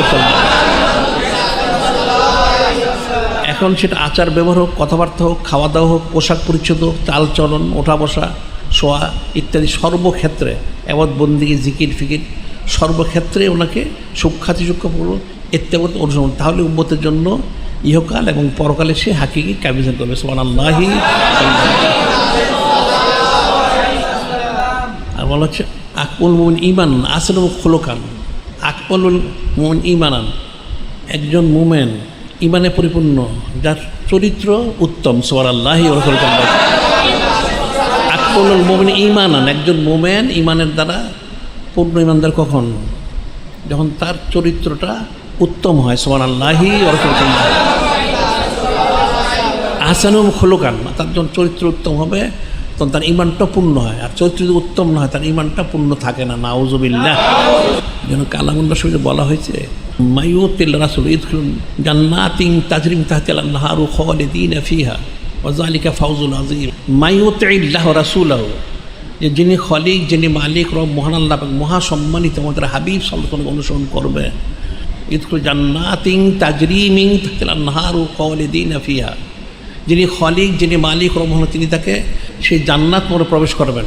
এখন সেটা আচার ব্যবহার হোক, কথাবার্তা হোক, খাওয়া দাওয়া হোক, পোশাক পরিচ্ছদ হোক, চালচলন, ওঠা বসা, শোয়া ইত্যাদি সর্বক্ষেত্রে এবাদত বন্দেগী জিকির ফিকির সর্বক্ষেত্রে ওনাকে সুখ্যাতি সূক্ষ্ম ইত্যাদি অনুসরণ। তাহলে উম্মতের জন্য ইহকাল এবং পরকালে সে হাকিকি কামিয়াব করবে। সুবহানাল্লাহি। আর বলা হচ্ছে আকমুল মুমিন ঈমান আসলু খুলুকান, আকমুল মুমিন ঈমানান একজন মুমেন ঈমানে পরিপূর্ণ যার চরিত্র উত্তম। সুবহানাল্লাহি। আকমুল মুমিন ঈমানান একজন মুমেন ঈমানের দ্বারা পূর্ণ ঈমানদার কখন? যখন তার চরিত্রটা উত্তম হয়। সুবহানাল্লাহি। আহসানুল খুলুকান, তার যখন চরিত্র উত্তম হবে তখন তার ঈমানটা পূর্ণ হয়। আর চরিত্র যদি উত্তম না হয় তার ঈমানটা পূর্ণ থাকে না। নাউযুবিল্লাহ। যেন কালামুল্লাহ শরীফে বলা হয়েছে মাইয়ুতিল রাসূল ইদখুলুন জান্নাতিন তাজরি মিন তাহতিহাল আনহারু খালিদিনা ফিহা ওয়া যালিকা ফাওজুল আযীম। মাইয়ুতিল্লাহ রাসূলাহু, যে যিনি খলিক, যিনি মালিক রব মহান আল্লাহ মহাসম্মানিত আমাদের হাবিব সাল্লাল্লাহু আলাইহি অনুসরণ করবে। ইদখুল জান্নাতিন তাজরি মিন তাহতিহাল আনহারু খালিদিনা ফিহা, যিনি খলিক, যিনি মালিক রব মহান, তিনি তাকে সেই জান্নাত মোড়ে প্রবেশ করবেন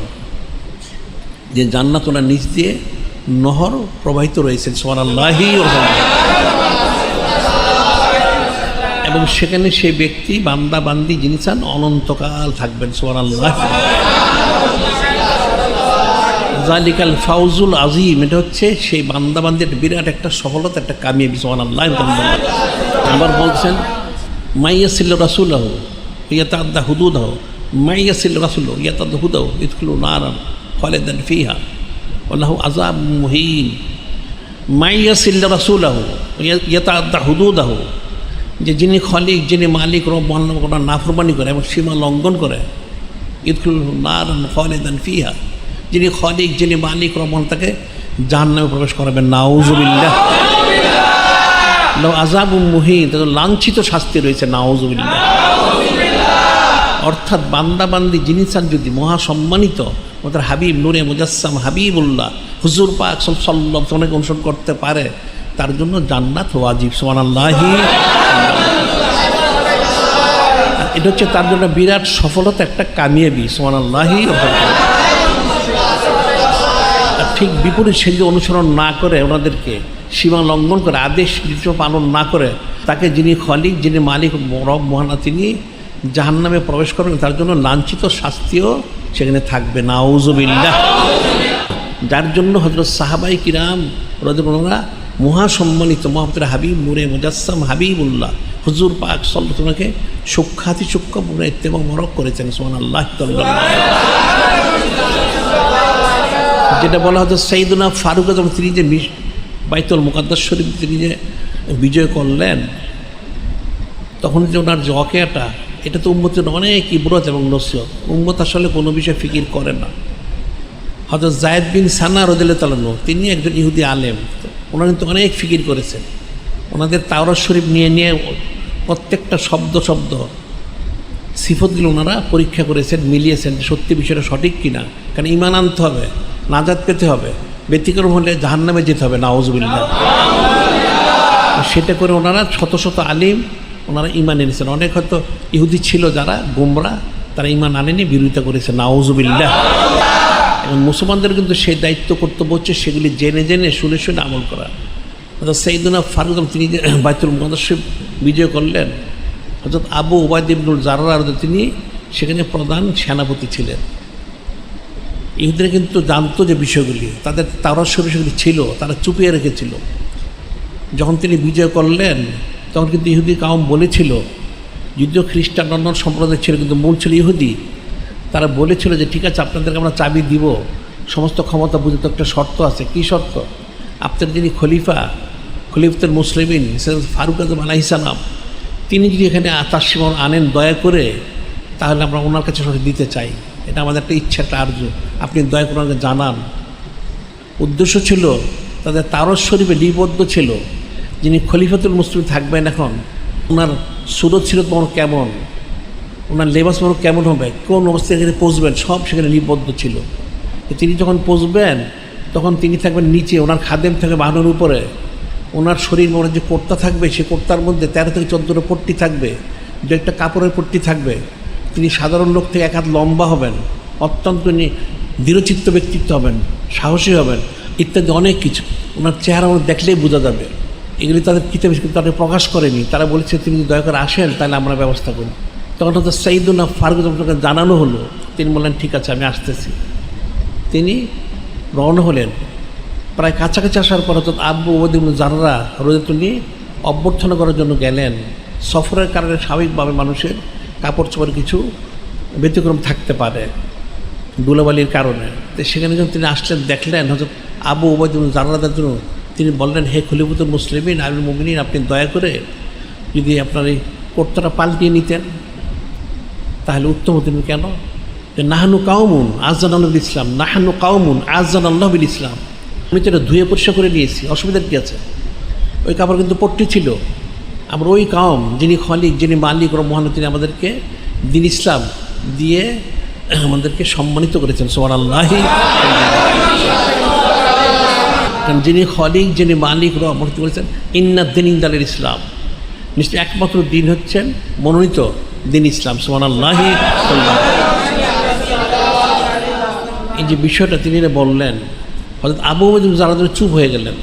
যে জান্নাত ওনার নিচ দিয়ে নহর প্রবাহিত রয়েছে। সুবহানাল্লাহি। এবং সেখানে সেই ব্যক্তি বান্দা বান্দি যিনি চান অনন্তকাল থাকবেন। সুবহানাল্লাহ। যালিকাল ফাউজুল আযীম, এটা হচ্ছে সেই বান্দা বান্দির বিরাট একটা সফলতা, একটা কামিয়াবি। সুবহানাল্লাহ। আবার বলছেন মাইয়াসিল রাসূলাহু ইয়াতাআদ্দা হুদুদাহু, মাইয়াসিল রাসূলু ইয়াতাআদ্দা হুদুদাহু ইদখুলু নারান খালিদান ফিহা ওয়ালাহু আযাবুম মুহিন। মাইয়াসিল রাসূলাহু ইয়াতাআদ্দা হুদুদাহু, যে যিনি খলিক, যিনি মালিক রব মহান নাফরমানি করে এবং সীমা লঙ্ঘন করে, ইদখুলু নারান খালিদান ফিহা, যিনি খলিক, যিনি মালিক রব মহান তাকে জাহান্নামে প্রবেশ করাবেন। নাউযুবিল্লাহ। আযাবুম মুহিন, তাদের লাঞ্ছিত শাস্তি রয়েছে। নাউযুবিল্লাহ। অর্থাৎ বান্দা বান্দি যিনি চান যদি মহাসম্মানিত ওদের হাবিব নূরে মুজাসসাম হাবিবুল্লাহ হুজুর পাক সাল্লাল্লাহু আলাইহি ওয়াসাল্লাম অনুসরণ করতে পারে তার জন্য জান্নাত ওয়াজিব। সুবহানাল্লাহি। এটা হচ্ছে তার জন্য বিরাট সফলতা, একটা কামিয়াবি। সুবহানাল্লাহি। আর ঠিক বিপরীত সে যদি অনুসরণ না করে, ওনাদেরকে সীমা লঙ্ঘন করে, আদেশ নির্দেশ পালন না করে, তাকে যিনি খলিক, যিনি মালিক রব মহান তিনি জাহান্নামে প্রবেশ করবেন, তার জন্য লাঞ্ছিত শাস্তিও সেখানে থাকবে। নাউযুবিল্লাহ। যার জন্য হযরত সাহাবাই কিরাম রাদিয়াল্লাহু মহাসম্মানিত মহাপবিত্র হাবিব নূরে মুজাসসাম হাবিবুল্লাহ হুজুর পাক সাল্লাল্লাহু আলাইহি ওয়াসাল্লামকে সুখ্যাতি সূক্ষ্ম ইত্তেবা মোবারক করেছেন। সুবহানাল্লাহ। যেটা বলা হতো সাইয়্যিদুনা ফারুক, যখন তিনি যে বাইতুল মুকাদ্দাস শরীফ তিনি যে বিজয় করলেন, তখন যে ওনার যে ওয়াকিয়াটা, এটা তো উম্মতের অনেক ইবরত এবং নসিহত। উম্মত আসলে কোনো বিষয়ে ফিকির করে না। হযরত যায়েদ বিন সানা রাদিয়াল্লাহু তাআলা তিনি একজন ইহুদি আলেম, ওনারা কিন্তু অনেক ফিকির করেছেন। ওনাদের তাওরাত শরীফ নিয়ে নিয়ে প্রত্যেকটা শব্দ সিফতগুলো ওনারা পরীক্ষা করেছেন, মিলিয়েছেন সত্যি বিষয়টা সঠিক কিনা। কারণ ঈমান আনতে হবে, নাজাত পেতে হবে, ব্যতিক্রম হলে জাহান্নামে যেতে হবে, নাউযুবিল্লাহ। সেটা করে ওনারা শত শত আলিম ওনারা ঈমান এনেছেন। অনেক হয়তো ইহুদি ছিল যারা গোমরা, তারা ঈমান আনেনি, বিরোধিতা করেছে, নাউযুবিল্লাহ। এবং মুসলমানদের কিন্তু সেই দায়িত্ব কর্তব্য হচ্ছে সেগুলি জেনে জেনে শুনে শুনে আমল করা। অর্থাৎ সাইয়্যিদুনা ফারুক তিনি যে বাইতুল মুকাদ্দাস শরীফ বিজয় করলেন, অর্থাৎ আবু উবাইদা ইবনুল জাররাহ তিনি সেখানে প্রধান সেনাপতি ছিলেন। ইহুদিরা কিন্তু জানতো যে বিষয়গুলি, তাদের তাওরাত শরীফ সেগুলি ছিল, তারা চুপিয়ে রেখেছিল। যখন তিনি বিজয় করলেন তখন কিন্তু ইহুদি কাউম বলেছিল, যদিও খ্রিস্টান অন্য সম্প্রদায় ছিল কিন্তু মূল ছিল ইহুদি, তারা বলেছিল যে ঠিক আছে আপনাদেরকে আমরা চাবি দিব, সমস্ত ক্ষমতা বুঝে তো একটা শর্ত আছে। কী শর্ত? আপনার যিনি খলিফাতুল মুসলিমিন ফারুক আযম আলাইহিস সালাম, তিনি যদি এখানে তাশরিফ আনেন দয়া করে, তাহলে আমরা ওনার কাছে সঠিক দিতে চাই। এটা আমাদের একটা ইচ্ছা, একটা আর্য, আপনি দয়া করে ওনাকে জানান। উদ্দেশ্য ছিল তাদের তাওরাত শরীফে লিপিবদ্ধ ছিল যিনি খলিফাতুল মুসলিম থাকবেন, এখন ওনার সুরত ছিল তোমার কেমন, ওনার লেবাস তোমার কেমন হবে, কোন অবস্থায় এখানে পৌঁছবেন, সব সেখানে লিপিবদ্ধ ছিল। তিনি যখন পৌঁছবেন তখন তিনি থাকবেন নিচে, ওনার খাদেম থাকবে বাহনের উপরে, ওনার শরীর মনে যে কোর্তা থাকবে সেই কোর্তার মধ্যে 13 থেকে 14টা পট্টি থাকবে, দু একটা কাপড়ের পট্টি থাকবে। তিনি সাধারণ লোক থেকে এক হাত লম্বা হবেন, অত্যন্ত দৃঢ়চিত্ত ব্যক্তিত্ব হবেন, সাহসী হবেন, ইত্যাদি অনেক কিছু। ওনার চেহারা দেখলেই বোঝা যাবে। এগুলি তাদের কিতাবে তাদের প্রকাশ করেনি। তারা বলেছে তিনি যদি দয়া করে আসেন তাহলে আমরা ব্যবস্থা করি। তখন হয়তো সাইয়্যিদুনা ফারুক আপনাকে জানানো হলো, তিনি বললেন ঠিক আছে আমি আসতেছি। তিনি রওনা হলেন। প্রায় কাছাকাছি আসার পর হয়তো আবু উবাইদা ইবনে জাররাহ রাদিয়াল্লাহু অভ্যর্থনা করার জন্য গেলেন। সফরের কারণে স্বাভাবিকভাবে মানুষের কাপড় চোপড় কিছু ব্যতিক্রম থাকতে পারে ধুলাবালির কারণে। তো সেখানে যখন তিনি আসলেন দেখলেন হয়তো আবু উবাইদা ইবনে জাররাহ রাদিয়াল্লাহু, তিনি বললেন হে খলিফাতুল মুসলিমিন আমিরুল মুমিনিন, আপনি দয়া করে যদি আপনার এই কোর্তাটা পাল্টিয়ে নিতেন তাহলে উত্তম হতেন। কেন? যে নাহানু কাউমুন আযযানাল্লাহু বিল ইসলাম, নাহানু কাউমুন আযযানাল্লাহু বিল ইসলাম। আমি তো এটা ধুয়ে পরিষ্কার করে নিয়েছি, অসুবিধার কী আছে? ওই কাপড় কিন্তু পট্টি ছিল। আমরা ওই কাউম যিনি খলিক, যিনি মালিক রহমান, তিনি আমাদেরকে দ্বীন ইসলাম দিয়ে আমাদেরকে সম্মানিত করেছেন। সুবহানাল্লাহ। কারণ যিনি খলিক, যিনি মালিক রহমান করেছেন, ইন্নাদ দীন ইনদাল ইসলাম, নিশ্চয় একমাত্র দিন হচ্ছেন মনোনীত দিন ইসলাম। সুবহানাল্লাহ। এই যে বিষয়টা তিনি বললেন, হযরত আবু উবাইদা ইবনে জাররাহ চুপ হয়ে গেলেন।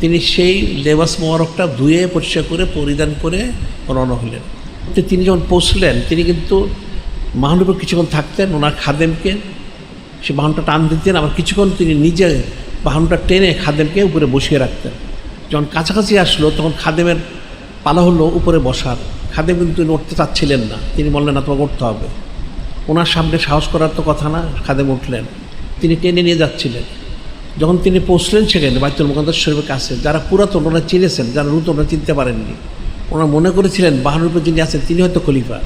তিনি সেই লেবাস মোবারকটা ধুয়ে পরিষ্কার করে পরিধান করে রওনা হলেন। তিনি যখন পৌঁছলেন তিনি কিন্তু বাহনের উপর কিছুক্ষণ থাকতেন, ওনার খাদেমকে সে বাহনটা টান দিতেন, আবার কিছুক্ষণ তিনি নিজে বাহনটা টেনে খাদেমকে উপরে বসিয়ে রাখতেন। যখন কাছাকাছি আসলো তখন খাদেমের পালা হলো উপরে বসার। খাদেম কিন্তু উঠতে চাচ্ছিলেন না, তিনি বললেন না তোমাকে উঠতে হবে। ওনার সামনে সাহস করার তো কথা না, খাদেম উঠলেন, তিনি টেনে নিয়ে যাচ্ছিলেন। যখন তিনি পৌঁছলেন সেখানে বাইতুল মুকাদ্দাস শরীফের কাছে, যারা পুরাতন ওনারা চিনেছেন, যারা নতুন ওনারা চিনতে পারেননি, ওনারা মনে করেছিলেন বাহনের উপর যিনি আছেন তিনি হয়তো খলিফা।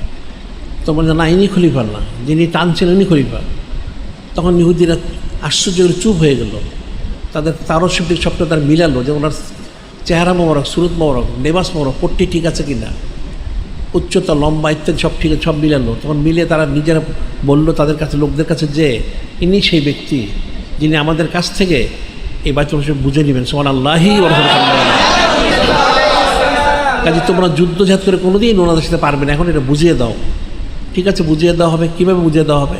তো বললেন না, ইনি খলিফা না, যিনি টানছেন উনি খলিফা। তখন ইহুদিরা আশ্চর্য করে চুপ হয়ে গেল। তাদের তাওরাত শরীফ সবটা তার মিলালো যে ওনার চেহারা মোবারক, সুরত মোবারক, লেবাস মোবারক, পট্টি ঠিক আছে কিনা, উচ্চতা, লম্বা ইত্যাদি সব ঠিক আছে, সব মিলালো। তখন মিলে তারা নিজেরা বলল তাদের কাছে, লোকদের কাছে, যে ইনি সেই ব্যক্তি যিনি আমাদের কাছ থেকে এই বাইতুল শরীফ বুঝে নেবেন। সুবহানাল্লাহ। কাজে তোমরা যুদ্ধজাত করে কোনোদিন ওনাদের সাথে পারবে না, এখন এটা বুঝিয়ে দাও। ঠিক আছে, বুঝিয়ে দেওয়া হবে। কীভাবে বুঝিয়ে দেওয়া হবে?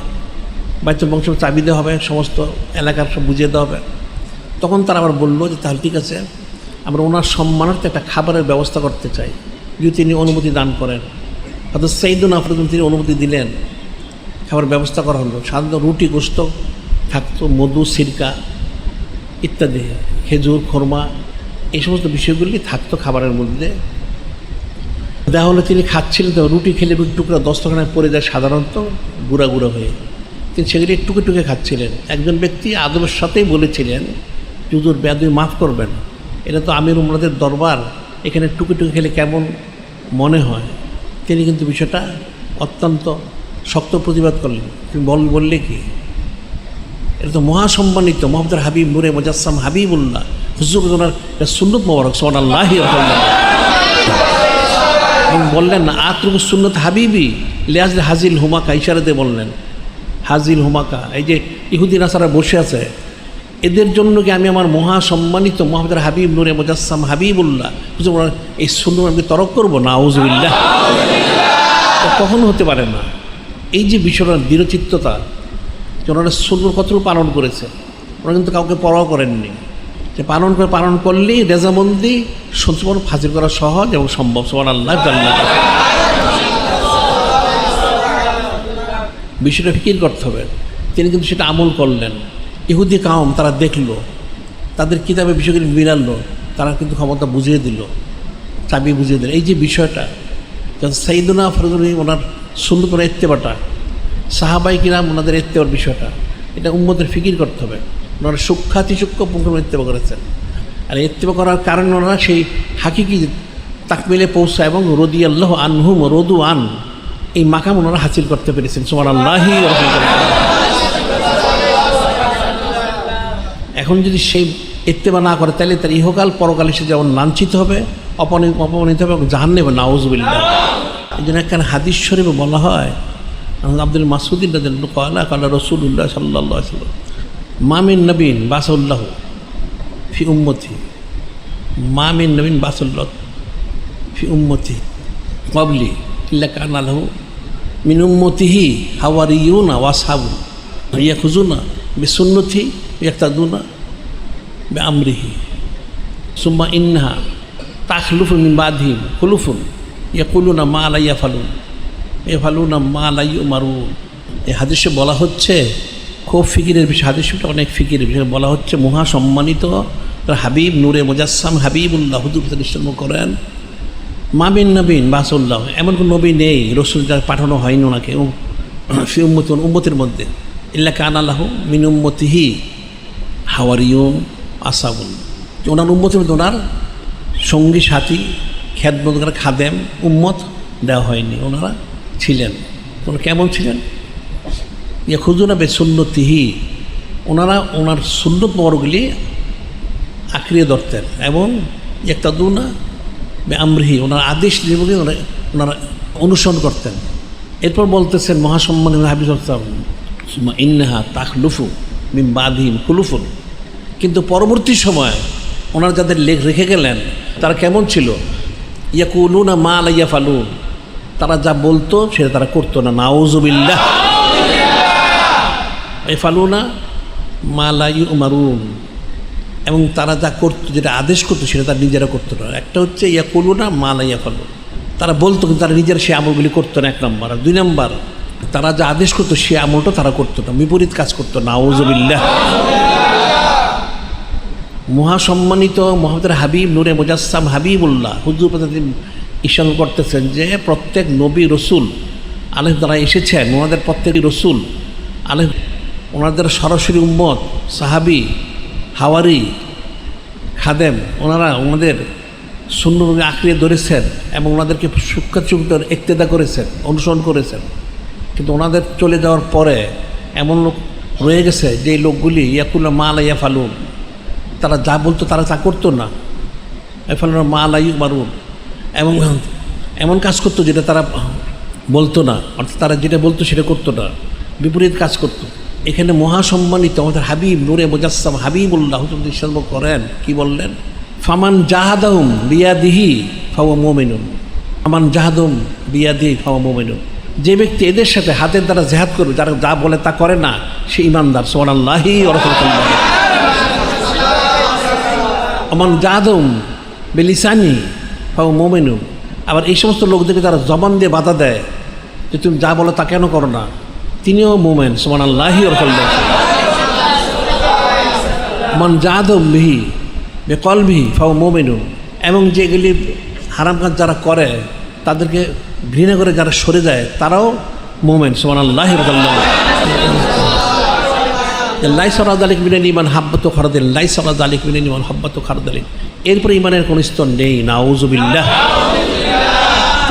বাইতুল মুকাদ্দাস চাবি দেওয়া হবে, সমস্ত এলাকার সব বুঝিয়ে দেওয়া হবে। তখন তারা আবার বললো যে তাহলে ঠিক আছে, আমরা ওনার সম্মানার্থে একটা খাবারের ব্যবস্থা করতে চাই, যদি তিনি অনুমতি দান করেন। হয়তো সাইয়্যিদুনা ফারুক তিনি অনুমতি দিলেন, খাবার ব্যবস্থা করা হলো। সাধারণত রুটি, গোশত থাকতো, মধু, সিরকা ইত্যাদি, খেজুর, খোরমা, এই সমস্ত বিষয়গুলি থাকতো খাবারের মধ্যে। দেওয়া হলো, তিনি খাচ্ছিলেন। তো রুটি খেলে রুটি টুকরা দস্তখানায় পড়ে যায় সাধারণত গুঁড়া গুঁড়া হয়ে, তিনি সেগুলি টুকে টুকে খাচ্ছিলেন। একজন ব্যক্তি আদবের সাথেই বলেছিলেন, হুজুর বেয়াদবি মাফ করবেন, এটা তো আমির উমরাদের দরবার, এখানে টুকে টুকে খেলে কেমন মনে হয়। তিনি কিন্তু বিষয়টা অত্যন্ত শক্ত প্রতিবাদ করলেন। তুমি বললে কি, এটা তো মহাসম্মানিত মোহাম্মদ হাবিব নূরে মুজাসসাম হাবিবুল্লাহ হুজুর, ওনার এটা সুন্নত মোবারক সুবহানাল্লাহি বললেন না আত্রুকু সুন্নত হাবিবি লিয়াজলি হাজিল হুমাকা, ইশারাতে বললেন হাজিল হুমাকা। এই যে ইহুদি নাসারা বসে আছে, এদের জন্য কি আমি আমার মহাসম্মানিত মোহাম্মদ হাবিব নূরে মুজাসসাম হাবিবুল্লাহ হুজুর এই সুন্নত আমি তরক করবো? নাউযুবিল্লাহ, কখনো হতে পারে না। এই যে বিষয়টার দৃঢ়চিত্ততা, যে ওনারা সুন্নত কতটুকু পালন করেছে, ওরা কিন্তু কাউকে পরোয়া করেননি, যে পালন করলেই রেজামন্দি সত্যি ফাজিল করা সহজ এবং সম্ভব। সুবহানাল্লাহ, জান্নাত বিষয়টা ফিকির করতে হবে। তিনি কিন্তু সেটা আমল করলেন। ইহুদি কাওম তারা দেখলো, তাদের কিতাবে বিষয়গুলি মিলালো, তারা কিন্তু ক্ষমতা বুঝিয়ে দিল, চাবি বুঝিয়ে দিল। এই যে বিষয়টা সাইয়্যিদুনা ফরজুল ওনার সুন্নত ওনার ইত্তেবাটা, সাহাবাই কিরাম ওনাদের ইত্তেবার বিষয়টা, এটা উম্মতের ফিকির করতে হবে। ওনারা সূক্ষ্ম পুঙ্খ ইত্তেবা করেছেন, আর ইত্তেবা করার কারণে ওনারা সেই হাকিকি তাকমিলে পৌঁছা এবং রাদিয়াল্লাহু আনহুম রদু আন এই মাকাম ওনারা হাসিল করতে পেরেছেন। সুবহানাল্লাহি। এখন যদি সেই ইত্তেবা না করে, তাহলে তার ইহকাল পরকালে সে যেমন লাঞ্ছিত হবে, অপমানিত হবে এবং জাহান্নামে, নাউযুবিল্লাহ। এই জন্য একখানে হাদিস শরীফে বলা হয়, আব্দুল মাসউদ রাদিয়াল্লাহু ক্বালা ক্বালা রাসূলুল্লাহ সাল্লাল্লাহু আলাইহি ওয়াসাল্লাম মা মিন নবীন বাসাল্লাহু ফি উম্মতি, মা মিন নবীন বাসাল্লাহু ফি উম্মতি ক্বাবলি ইল্লা কানা লাহু মিন উম্মতিহি হাওয়ারিয়ুনা ওয়া আসহাবু ইয়াখুযুনা বিসুন্নতি ইয়াক্তাদুনা বিআমরিহি সুম্মা ইন্নাহা তাখলুফু মিন বাদিহিম খুলুফুন ইয়াকুলুনা মা লা ইয়াফালুনা মা লা ইউমারুন। এই হাদিসে বলা হচ্ছে, খুব ফিকিরের বিষয়, হাদিসটা অনেক ফিকিরের বিষয়। বলা হচ্ছে মহাসম্মানিত হাবিব নূরে মুজাসসাম হাবিবুল্লাহ হুজুর ইসলাম করেন মা বিন নবীন বাসুল্লাহ, এমন কোনো নবী নেই রসুল যার পাঠানো হয়নি ওনাকে ফি উম্মতি উম্মতের মধ্যে, ইল্লা কানা লাহু মিন উম্মতিহি হাওয়ারিয়ুন আসহাবুন, ওনার উম্মতের মধ্যে ওনার সঙ্গী সাথী খ্যাতমতকার খাদেম উম্মত দেওয়া হয়নি, ওনারা ছিলেন। ওনারা কেমন ছিলেন? ইয়াখুযুনা বিসুন্নতিহি, ওনারা ওনার সুন্নত মোবারকগুলি আঁকড়িয়ে ধরতেন এবং ইয়াক্তাদুনা বিআমরিহি, ওনার আদেশ যেগুলি ওনারা অনুসরণ করতেন। এরপর বলতেছেন মহাসম্মানী হাবিব সুম্মা ইন্নাহা তাখলুফু মিন বাদিহিম খুলুফুন, কিন্তু পরবর্তী সময় ওনারা যাদের লেখ রেখে গেলেন তারা কেমন ছিল? ইয়াকুলুনা মা লা ইয়াফালুন, তারা যা বলতো সেটা তারা করতো না, নাউযুবিল্লাহ। ইয়াফালুনা মা লা ইউমারুন, এবং তারা যা করতো, যেটা আদেশ করতো সেটা তারা নিজেরা করতো না। একটা হচ্ছে ইয়াকুলুনা মা লা ইয়াফালুন, তারা বলতো কিন্তু তারা নিজেরা সেই আমলগুলি করতো না, এক নম্বর। আর দুই নম্বর, তারা যা আদেশ করতো সে আমলটা তারা করতো না, বিপরীত কাজ করতো, নাউযুবিল্লাহ। মহাসম্মানিত মোহাম্মদ হাবিব নূরে মুজাসসাম হাবিবুল্লাহ হুজুর ইশারা করতেছেন যে প্রত্যেক নবী রসুল আলেহ যারা এসেছেন, ওনাদের প্রত্যেকই রসুল আলেহ, ওনাদের সরাসরি উম্মত সাহাবি হাওয়ারি খাদেম, ওনারা ওনাদের সুন্নতকে আঁকড়িয়ে ধরেছেন এবং ওনাদেরকে সূক্ষ্ম ইক্তেদা করেছেন, অনুসরণ করেছেন। কিন্তু ওনাদের চলে যাওয়ার পরে এমন লোক রয়ে গেছে যে লোকগুলি ইয়াকুলুনা মা লা ইয়াফালুন, তারা যা বলতো তারা তা করতো না, ইয়াফালুনা মা লা ইউমারুন, এবং এমন কাজ করতো যেটা তারা বলতো না, অর্থাৎ তারা যেটা বলতো সেটা করতো না, বিপরীত কাজ করতো। এখানে মহাসম্মানিত আমাদের হাবিব নূরে মুজাসসাম হাবিবুল্লাহ হুজুর ইসলাম করেন কি বললেন? ফামান জাহাদাহুম বিয়াদিহি ফাহুয়া মুমিনুন, ফামান জাহাদাহুম বিয়াদিহি ফাহুয়া মুমিনুন, যে ব্যক্তি এদের সাথে হাতের দ্বারা জেহাদ করবে, যারা যা বলে তা করে না, সে ঈমানদার। সুবহানাল্লাহি ওয়া রাহমাতুল্লাহ। ফামান জাহাদাহুম বিলিসানি ফাহুয়া মুমিনুন, আবার এই সমস্ত লোকদেরকে তারা জবান দিয়ে বাধা দেয় যে তুমি যা বলো তা কেন করো না, তিনিও মুমিন। সুবহানাল্লাহি ওয়া রাহমাতুল্লাহ। মান জাহাদাহুম বিহি বিকলবিহি ফাহুয়া মুমিনুন, এবং যেগুলি হারাম কাজ যারা করে তাদেরকে ঘৃণা করে যারা সরে যায় তারাও মুমিন। সুবহানাল্লাহি ওয়া রাহমাতুল্লাহ। লাইসা আলা যালিকা মিনাল ঈমান হাব্বাতু খারদালিন, লাইসা আলা যালিকা মিনাল ঈমান হাব্বাতু খারদালিন, এরপরে ইমানের কোনো স্তর নেই। নাউযুবিল্লাহ।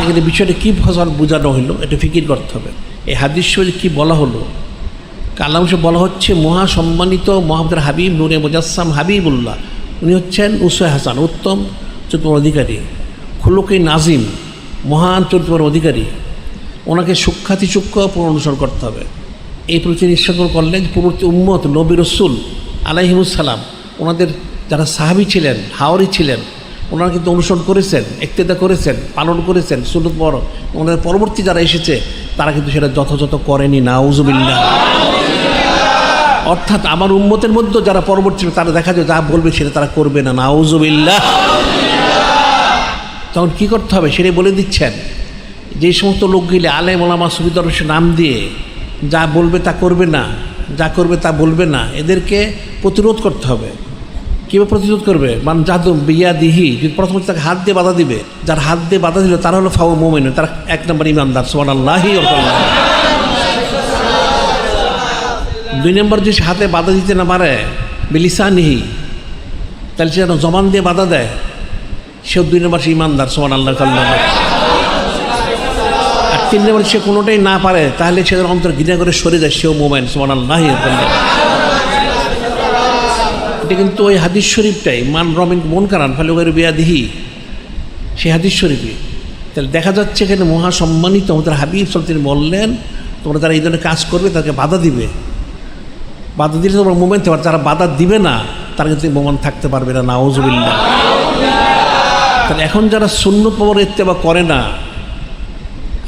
এখানে বিষয়টা কী ভাষা বোঝানো হলো এটা ফিকির করতে হবে। এই হাদিস শরীফে কী বলা হলো? কালাম সে বলা হচ্ছে মহাসম্মানিত মুহাম্মদের হাবিব নূরে মুজাসসাম হাবিবুল্লাহ, উনি হচ্ছেন উসওয়া হাসান, উত্তম চরিত্রের অধিকারী, খুলুকে নাজিম, মহান চরিত্রের অধিকারী। ওনাকে সুখ্যাতি সূক্ষ্ম অনুসরণ করতে হবে। এই প্রতি নিঃসর্গ করলেন পূর্ববর্তী উম্মত নবী রসুল আলাইহিমুসসালাম, ওনাদের যারা সাহাবী ছিলেন, হাওয়ারি ছিলেন, ওনারা কিন্তু অনুসরণ করেছেন, ইক্তেদা করেছেন, পালন করেছেন সুন্নত বড়। ওনাদের পরবর্তী যারা এসেছে তারা কিন্তু সেটা যথাযথ করেনি। নাউযুবিল্লাহ। অর্থাৎ আমার উম্মতের মধ্যে যারা পরবর্তী তারা দেখা যায় যা বলবে সেটা তারা করবে না। নাউযুবিল্লাহ। তখন কী করতে হবে সেটাই বলে দিচ্ছেন। যে সমস্ত লোকগুলি আলেম ওলামা সুফি দরবেশের নাম দিয়ে যা বলবে তা করবে না, যা করবে তা বলবে না, এদেরকে প্রতিরোধ করতে হবে। কীভাবে প্রতিরোধ করবে? মান জাদু বিয়া দিহি, যদি প্রথম তাকে হাত দিয়ে বাধা দিবে, যার হাত দিয়ে বাধা দিল তারা হলো ফাও মুমিন, তারা এক নম্বর ইমানদার। সুবহানাল্লাহি ওয়া বিহামদিহি। দুই নম্বর যে হাতে বাধা দিতে না পারে বিলিসানিহি, তাহলে সে যেন জবান দিয়ে বাধা দেয়, সেও দুই নম্বর সে ইমানদার। সুবহানাল্লাহ। আর তিন নম্বর সে কোনোটাই না পারে তাহলে সে যেন অন্তর ঘৃণা করে সরে যায়, সেও মুমিন। সুবহানাল্লাহি ওয়া বিহামদিহি। এটা কিন্তু ওই হাদিস শরীফটাই, মান রমিন মন কারান ফালে ওয়ের বিয়া দিহি, সেই হাদিস শরীফই। তাহলে দেখা যাচ্ছে এখানে মহাসম্মানিত আমাদের হাবিব সাল্লাল্লাহু আলাইহি ওয়াসাল্লাম তিনি বললেন তোমরা যারা এই ধরনের কাজ করবে তাকে বাধা দিবে, বাধা দিলে তোমরা মোমেন থাকবে, যারা বাধা দিবে না তারা কিন্তু মোমেন থাকতে পারবে না। নাউযুবিল্লাহ। তাহলে এখন যারা সুন্নত মোবারক ইত্তেবা করে না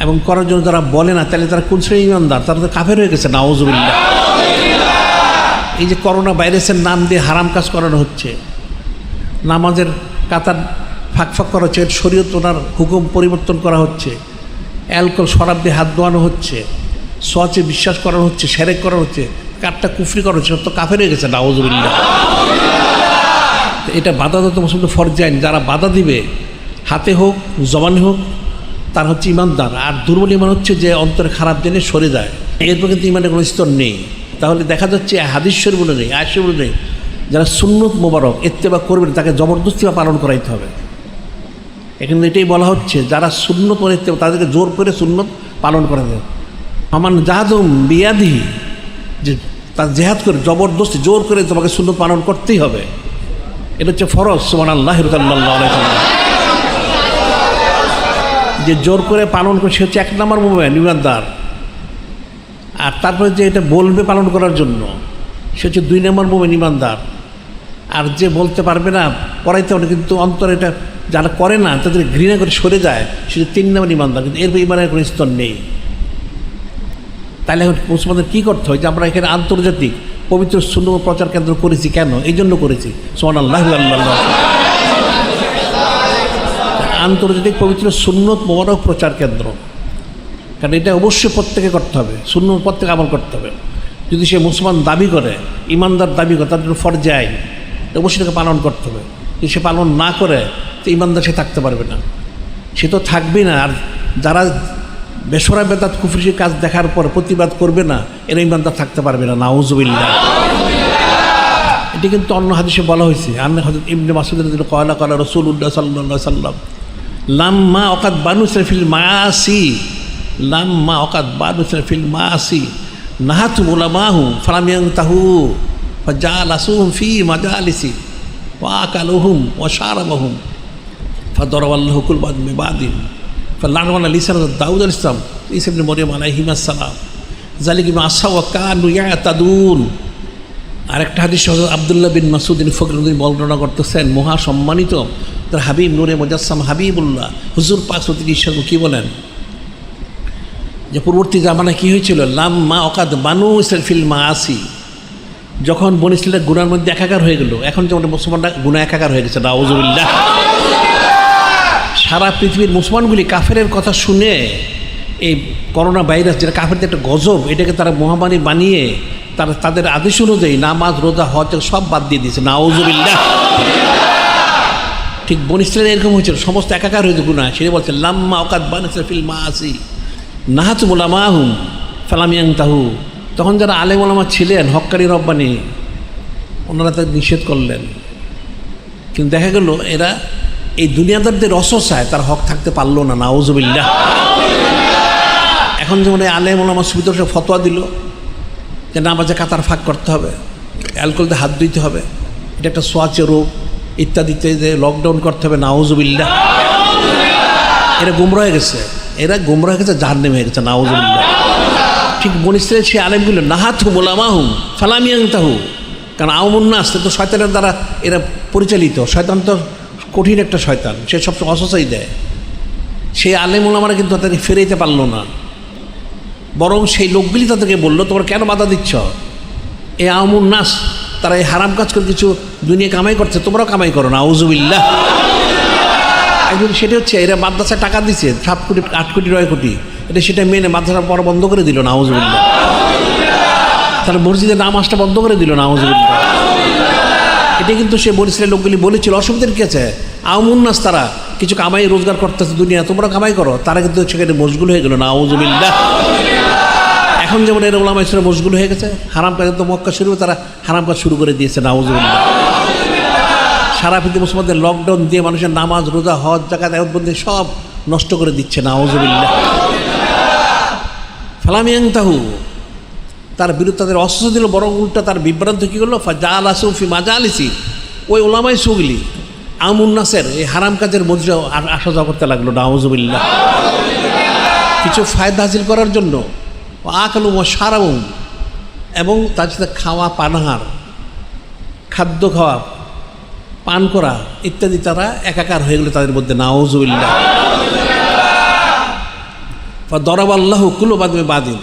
এবং করার জন্য যারা বলে না, তাহলে তারা কোন শ্রেণীর ইমানদার? তারা তো কাফের হয়ে গেছে। নাউযুবিল্লাহ। এই যে করোনা ভাইরাসের নাম দিয়ে হারাম কাজ করানো হচ্ছে, নামাজের কাতার ফাঁক করা হচ্ছে, শরীয়ত ওনার হুকুম পরিবর্তন করা হচ্ছে, অ্যালকোহল শরাব দিয়ে হাত ধোয়ানো হচ্ছে, সোয়াচে বিশ্বাস করানো হচ্ছে, সেরেক করানো হচ্ছে, কাঠটা কুফরি করা হচ্ছে, সব তো কাফের হয়ে গেছে। নাউযুবিল্লাহ। এটা বাধা তো মুসলমান ফরজ আইন, যারা বাধা দিবে হাতে হোক জবানে হোক তার হচ্ছে ইমানদার। আর দুর্বল ইমান হচ্ছে যে অন্তরে খারাপ জেনে সরে যায়, এরপর কিন্তু ইমানের কোনো স্তর নেই। তাহলে দেখা যাচ্ছে হাদিস শরীফ বলে নেই, আয়াত শরীফ বলে নেই, যারা সুন্নত মোবারক ইত্তেবা করবেন তাকে জবরদস্তি বা পালন করাইতে হবে। এখানে এটাই বলা হচ্ছে যারা সুন্নত করে ইত্তেবা তাদেরকে জোর করে সুন্নত পালন করা যায়। আমার জাহাদুম বিয়াদিহি, যে তার জেহাদ করে জবরদস্তি জোর করে তোমাকে সুন্নত পালন করতেই হবে, এটা হচ্ছে ফরজ। সুবহানাল্লাহি ওয়া বিহামদিহি। যে জোর করে পালন করে সে হচ্ছে এক নম্বর মুমিন, ইমানদার। আর তারপরে যে এটা বলবে পালন করার জন্য সে হচ্ছে দুই নম্বর মুমিন, ইমানদার। আর যে বলতে পারবে না করাইতে হবে কিন্তু অন্তর এটা যারা করে না তাদের ঘৃণা করে সরে যায়, সে তিন নম্বর ইমানদার। কিন্তু এরপর ইমানের কোনো স্তর নেই। তাহলে এখন মুসলমানদের কী করতে হয়? যে আমরা এখানে আন্তর্জাতিক পবিত্র সুন্নাত প্রচার কেন্দ্র করেছি কেন? এই জন্য করেছি। সুবহানাল্লাহি ওয়া বিহামদিহি। আন্তর্জাতিক পবিত্র সুন্নত মোবারক প্রচার কেন্দ্র, কারণ এটা অবশ্যই প্রত্যেকে করতে হবে, সুন্নত প্রত্যেকে আমল করতে হবে। যদি সে মুসলমান দাবি করে, ইমানদার দাবি করে, তার জন্য ফরজে আইন, অবশ্যই তাকে পালন করতে হবে। যদি সে পালন না করে তো ইমানদার সে থাকতে পারবে না, সে তো থাকবেই না। আর যারা বেসরা বেদাত কুফরি কাজ দেখার পর প্রতিবাদ করবে না, এরা ইমানদার থাকতে পারবে না। নাউযুবিল্লাহ। এটি কিন্তু অন্য হাদিসে বলা হয়েছে। আমি হযরত ইবনে মাসউদ রাদিয়াল্লাহু আনহু ক্বালা রাসূলুল্লাহ সাল্লাল্লাহু আলাইহি ওয়াসাল্লাম লাম্মা ওয়াকাত বানু ইসরাঈল ফিল মাআসি, লাম্মা ওয়াকাত বানু ইসরাঈল ফিল মাআসি নাহাতু উলামাহু ফালাম ইয়ানতাহু ফাজালাসুহুম ফি মাজালিসি ওয়া আকালুহুম ওয়া শারাবাহুম ফাদরাবাল্লাহু কুল বাদ বিবাদিন ফালানা লিসান দাউদ আলাইহিস সালাম ঈসা ইবনে মরিয়ম আলাইহিস সালাম যালিকা মা আসাওয়া কানু ইয়াতাদুন। আরেকটা হাদিস হযরত আব্দুল্লাহ বিন মাসউদ ফখরুদ্দিন বর্ণনা করতেছেন, মহাসম্মানিত তার হাবিব নূরে মুজাসসাম হাবিবুল্লাহ হুজুর পাক সাল্লাল্লাহু কি বলেন যে পূর্ববর্তী জামানায় কী হয়েছিল? লাম্মা ওয়াকাত বানু ইসরাঈল ফিল মাআসি, যখন বনী ইসরাঈল গুনার মধ্যে একাকার হয়ে গেল, এখন যেমন মুসলমানরা গুনাহ একাকার হয়ে গেছে। নাউযুবিল্লাহ। সারা পৃথিবীর মুসলমানগুলি কাফেরের কথা শুনে এই করোনা ভাইরাস যেটা কাফেরদের একটা গজব, এটাকে তারা মহামারী বানিয়ে তাদের আদেশ অনুযায়ী নামাজ রোজা হজ সব বাদ দিয়ে দিয়েছে। নাউযুবিল্লাহ। ঠিক বনী ইসরাঈল এরকম হয়েছিল, সমস্ত একাকার হয়েছে গুনাহ। সেটা বলছে লাম্মা ওয়াকাত বানু ইসরাঈল ফিল মাআসি নাহাতু উলামাহুম ফালাম ইয়ানতাহু তখন যারা আলেম ওলামা ছিলেন হক্কানি রব্বানি, ওনারা তা নিষেধ করলেন। কিন্তু দেখা গেল এরা এই দুনিয়াদারদের রসসায় তার হক থাকতে পারলো না, নাউজুবিল্লাহ। এখন যেমন এই আলেম ওলামা সুবিধার সব ফতোয়া দিল যে নামাজে কাতার ফাঁক করতে হবে, অ্যালকোহলতে হাত ধুইতে হবে, এটা একটা সোয়াচে রোগ ইত্যাদিতে, যে লকডাউন করতে হবে, নাউজুবিল্লাহ। এরা গুমরা হয়ে গেছে, জাহান্নামে হয়ে গেছে, নাউজুবিল্লাহ। ঠিক বনি ইসরাঈল সেই আলেমগুলো নাহাতহু ওলামাহুম ফালাম ইয়ানতাহু, কারণ আওয়ামুন নাস তো শয়তানের দ্বারা এরা পরিচালিত। শয়তান তো কঠিন একটা শয়তান, সে সবসময় অসসাই দেয়। সেই আলেম ওলামারা কিন্তু তাদেরকে ফেরাইতে পারলো না, বরং সেই লোকগুলি তাদেরকে বললো তোমরা কেন বাধা দিচ্ছ, এই আওয়ামুন নাস তারা এই হারাম কাজ করে কিছু দুনিয়া কামাই করছে, তোমরাও কামাই করো, নাউজুবিল্লাহ। একদিন সেটা হচ্ছে এরা মাদ্রাসায় টাকা দিচ্ছে 7 কোটি 8 কোটি 9 কোটি, এটা সেটা মেনে মাদ্রাসা পড়া বন্ধ করে দিল, নাউজুবিল্লাহ। তারা মসজিদের নামাজটা বন্ধ করে দিল, নাউজুবিল্লাহ। এটা কিন্তু সে বনি ইসরাঈলের লোকগুলি বলেছিল, অসুবিধার কী আছে, আওয়ামুন নাস তারা কিছু কামাই রোজগার করতেছে দুনিয়া, তোমরা কামাই করো। তারা কিন্তু সেখানে মশগুল হয়ে গেল, নাউজুবিল্লাহ। এখন যেমন এরা ওলামা ইসলাম মশগুল হয়ে গেছে, হারাম কাজ তো মক্কা শুরু, তারা হারাম কাজ শুরু করে দিয়েছে, নাউজুবিল্লাহ। সারা পৃথিবী মুসলমানদের লকডাউন দিয়ে মানুষের নামাজ রোজা হজ জাকাত আয়াতবন্দি সব নষ্ট করে দিচ্ছে, নাউজুবিল্লাহ। ফালাম ইয়ানতাহু, তার বিরুদ্ধে তাদের অস্ত্র দিল, বরং উল্টা তার বিভ্রান্ত কী করলো, ফাজালাসু ফি মাজালিসি, ওই ওলামাই সুগলি আওয়ামুন নাসের এই হারাম কাজের মধ্যে আসা যাওয়া করতে লাগলো, নাউজুবিল্লাহ। কিছু ফায়দা হাসিল করার জন্য আকালু ওয়া শারাবু, এবং তার সাথে খাওয়া পানাহার, খাদ্য খাওয়া পান করা ইত্যাদি তারা একাকার হয়ে গেল তাদের মধ্যে, নাউজুবিল্লাহ। দরাবাল্লাহু কুলুবা বাদিন,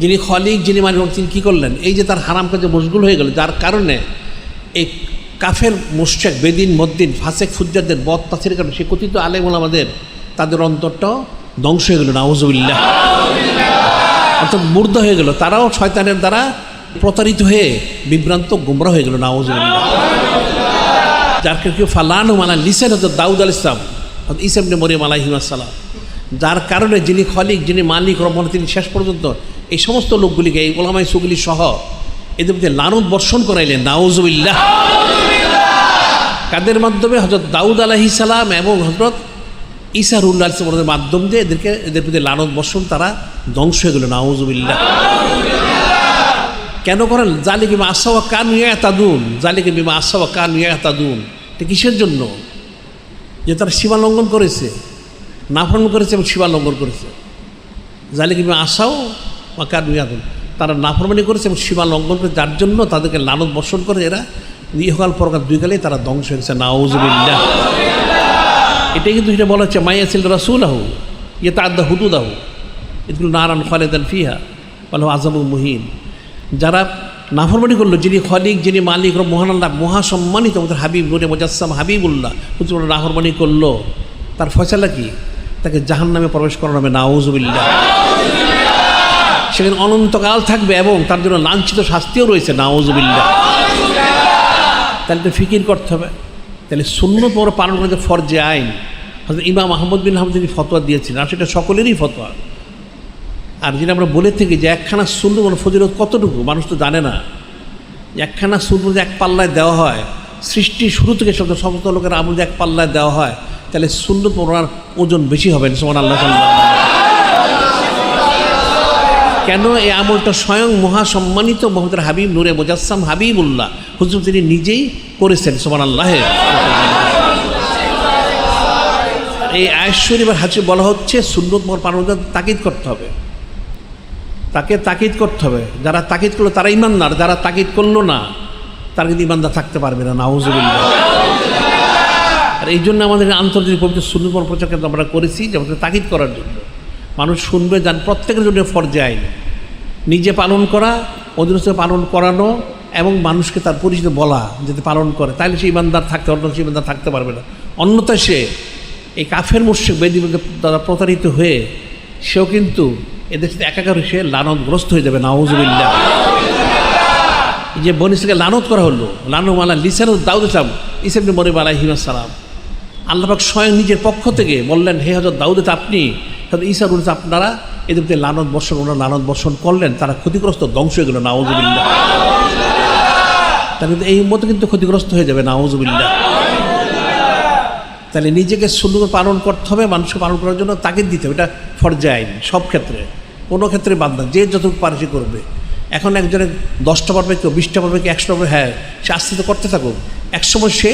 যিনি খলিক যিনি মালিক, তিনি কী করলেন, এই যে তার হারাম কাজে মশগুল হয়ে গেল, যার কারণে এই কাফের মুশরিক বেদিন মদ্দিন ফাসেক ফুজ্জারদের বদ তাসির কারণে সে কথিত আলেম ওলামাদের তাদের অন্তরটাও ধ্বংস হয়ে গেল, নাউজুবিল্লাহ। অর্থাৎ মুর্দ হয়ে গেল, তারাও শয়তানের দ্বারা প্রতারিত হয়ে বিভ্রান্ত গুমরা হয়ে গেল, নাউজুবিল্লাহ। যার কেউ ফালানু মালা লিসান হজরত দাউদ আলাইহিস সালাম, ঈসা ইবনে মরিয়ম আলাইহিস সালাম, যার কারণে যিনি খলিক যিনি মালিক রব্বান, তিনি শেষ পর্যন্ত এই সমস্ত লোকগুলিকে এই ওলামাই সুগলি সহ এদের মধ্যে লানত বর্ষণ করাইলেন, নাউজুবিল্লাহ। কাদের মাধ্যমে, হজরত দাউদ আলাইহিস সালাম এবং হজরত ঈসা রুহুল্লাহ আলাইহিস সালামের মাধ্যম দিয়ে এদের প্রতি লানত বর্ষণ, তারা ধ্বংস হয়ে গেল, নাউজুবিল্লাহ। কেন করেন, জালিকা বিমা আসাউ ওয়া কানু ইয়াতাদুন, জালিকা বিমা আসাউ ওয়া কানু ইয়াতাদুন, এটা কিসের জন্য, যে তারা সীমা লঙ্ঘন করেছে, নাফরমান করেছে এবং সীমা লঙ্ঘন করেছে। জালিকা বিমা আসাউ ওয়া কানু ইয়াতাদুন, তারা নাফরমানি করেছে এবং সীমা লঙ্ঘন করে, যার জন্য তাদেরকে লানত বর্ষণ করে এরা ইহকাল পরকাল দুই কালেই তারা ধ্বংস হয়ে গেছে, নাউজুবিল্লাহ। এটাই কিন্তু এটা বলা হচ্ছে মাইয়াসিল রাসূলাহু ইয়াতাআদ্দা হুদুদাহু ইদখুলু নারান খালিদান ফিহা ওয়া লাহু আযাবুন মুহিন। যারা নাফরমানি করলো, যিনি খলিক যিনি মালিক মহান আল্লাহ মহাসম্মানিত আমাদের হাবিব নূরে মুজাসসাম হাবিবুল্লাহ, কিন্তু নাফরমানি করলো, তার ফয়সালা কি, তাকে জাহান্নামে প্রবেশ করানো হবে, নাউজুবিল্লাহ। সেখানে অনন্তকাল থাকবে এবং তার জন্য লাঞ্ছিত শাস্তিও রয়েছে, নাউজুবিল্লাহ। তাহলে তো ফিকির করতে হবে, তাহলে সুন্নত পর পালন করা যে ফরজে আইন। হযরত ইমাম আহমদ বিন হাম্বল তিনি ফতোয়া দিয়েছিলেন, আর সেটা সকলেরই ফতোয়া। আর যেটা আমরা বলে থাকি যে একখানা সুন্নত মানে ফজিলত কতটুকু মানুষ তো জানে না। একখানা সুন্নত এক পাল্লায় দেওয়া হয়, সৃষ্টির শুরু থেকে সমস্ত লোকের আমল যে এক পাল্লায় দেওয়া হয়, তাহলে সুন্নত পড়ার ওজন বেশি হবে, সুবহানাল্লাহ। কেন, এই আমলটা স্বয়ং মহাসম্মানিত মোহাম্মদ হাবিব নূরে মুজাসসাম হাবিবুল্লাহ হুজুর তিনি নিজেই করেছেন, সুবহানাল্লাহ। এই আয়াত শরীফের হাদিসে বলা হচ্ছে সুন্নত মোহর পালন তাকিদ করতে হবে, তাকে তাকিদ করতে হবে। যারা তাকিদ করলো তারা ইমানদার, যারা তাকিদ করলো না তারা কিন্তু ইমানদার থাকতে পারবে না, নাউজুবিল্লাহ। আর এই জন্য আমাদের আন্তর্জাতিক পবিত্র সুন্নত মোহর প্রচার কিন্তু আমরা করেছি, যে আমাদের তাকিদ করার জন্য। মানুষ শুনবে, যান প্রত্যেকের জন্য ফরজে আইন, নিজে পালন করা, অধীনস্থ পালন করানো এবং মানুষকে তার পরিচিত বলা যাতে পালন করে, তাহলে সে ইমানদার থাকতে, অন্য সে ইমানদার থাকতে পারবে না। অন্যথায় সে এই কাফের মুশরিক বেদী দ্বারা প্রতারিত হয়ে সেও কিন্তু এদের সাথে একাকার সে লানতগ্রস্ত হয়ে যাবে, নাউজুবিল্লাহ। যে বনি ইসরাঈলকে লানত করা হলো, লানু মালা লিসান দাউদ সালাম ঈসা ইবনে মরিয়ম আলাইহিস সালাম, আল্লাহ পাক স্বয়ং নিজের পক্ষ থেকে বললেন, হে হযরত দাউদ, আপনি তাহলে ঈসা বলেছে আপনারা এদের প্রতি লানত বর্ষণ, ওনারা লানত বর্ষণ করলেন, তারা ক্ষতিগ্রস্ত, ধ্বংস হয়ে গেল, নাউজুবিল্লাহ। তাহলে এই উম্মত কিন্তু ক্ষতিগ্রস্ত হয়ে যাবে, নাউজুবিল্লাহ। তাহলে নিজেকে সুন্দর পালন করতে হবে, মানুষকে পালন করার জন্য তাকে দিতে হবে, এটা ফরজে আইন সব ক্ষেত্রে, কোনো ক্ষেত্রে বাদ না, যে যতটুকু পারে সে করবে। এখন একজনের 10টা পারবে, কেউ 20টা পারবে, কেউ 100টা পারবে, হ্যাঁ সে আস্তে আস্তে করতে থাকুক, একসময় সে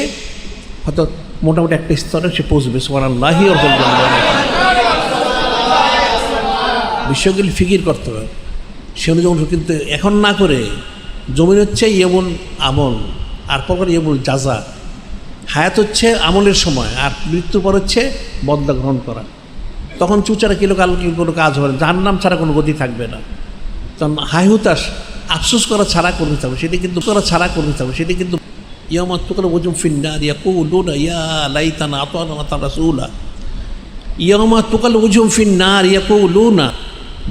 হয়তো মোটামুটি একটা স্তরে সে পৌঁছবে। সুবহানাল্লাহি ওয়া বিহামদিহি। বিষয়গুলি ফিকির করতে হবে সে অনুযায়ী, কিন্তু এখন না করে জমিন হচ্ছে ইয়মুল আমল, আর পর ইয়মুল জাযা। হায়াত হচ্ছে আমলের সময়, আর মৃত্যুর পর হচ্ছে বদলা গ্রহণ করা। তখন চুচারা কিলোকাল কোনো কাজ হবে না, জাহান্নাম ছাড়া কোনো গতি থাকবে না। তখন হাই হুতাশ আফসোস করা ছাড়া করতে থাকবে, সেটি কিন্তু করা ছাড়া করতে থাকবে, সেটি কিন্তু ইয়াউমা তুকাল্লাবু ওয়াজহুহুম ফিন-নার ইয়াকুলুনা ইয়া লাইতানা আতা'না রাসূলা। ইয়াউমা তুকাল্লাবু ওয়াজহুহুম ফিন-নার ইয়াকুলুনা,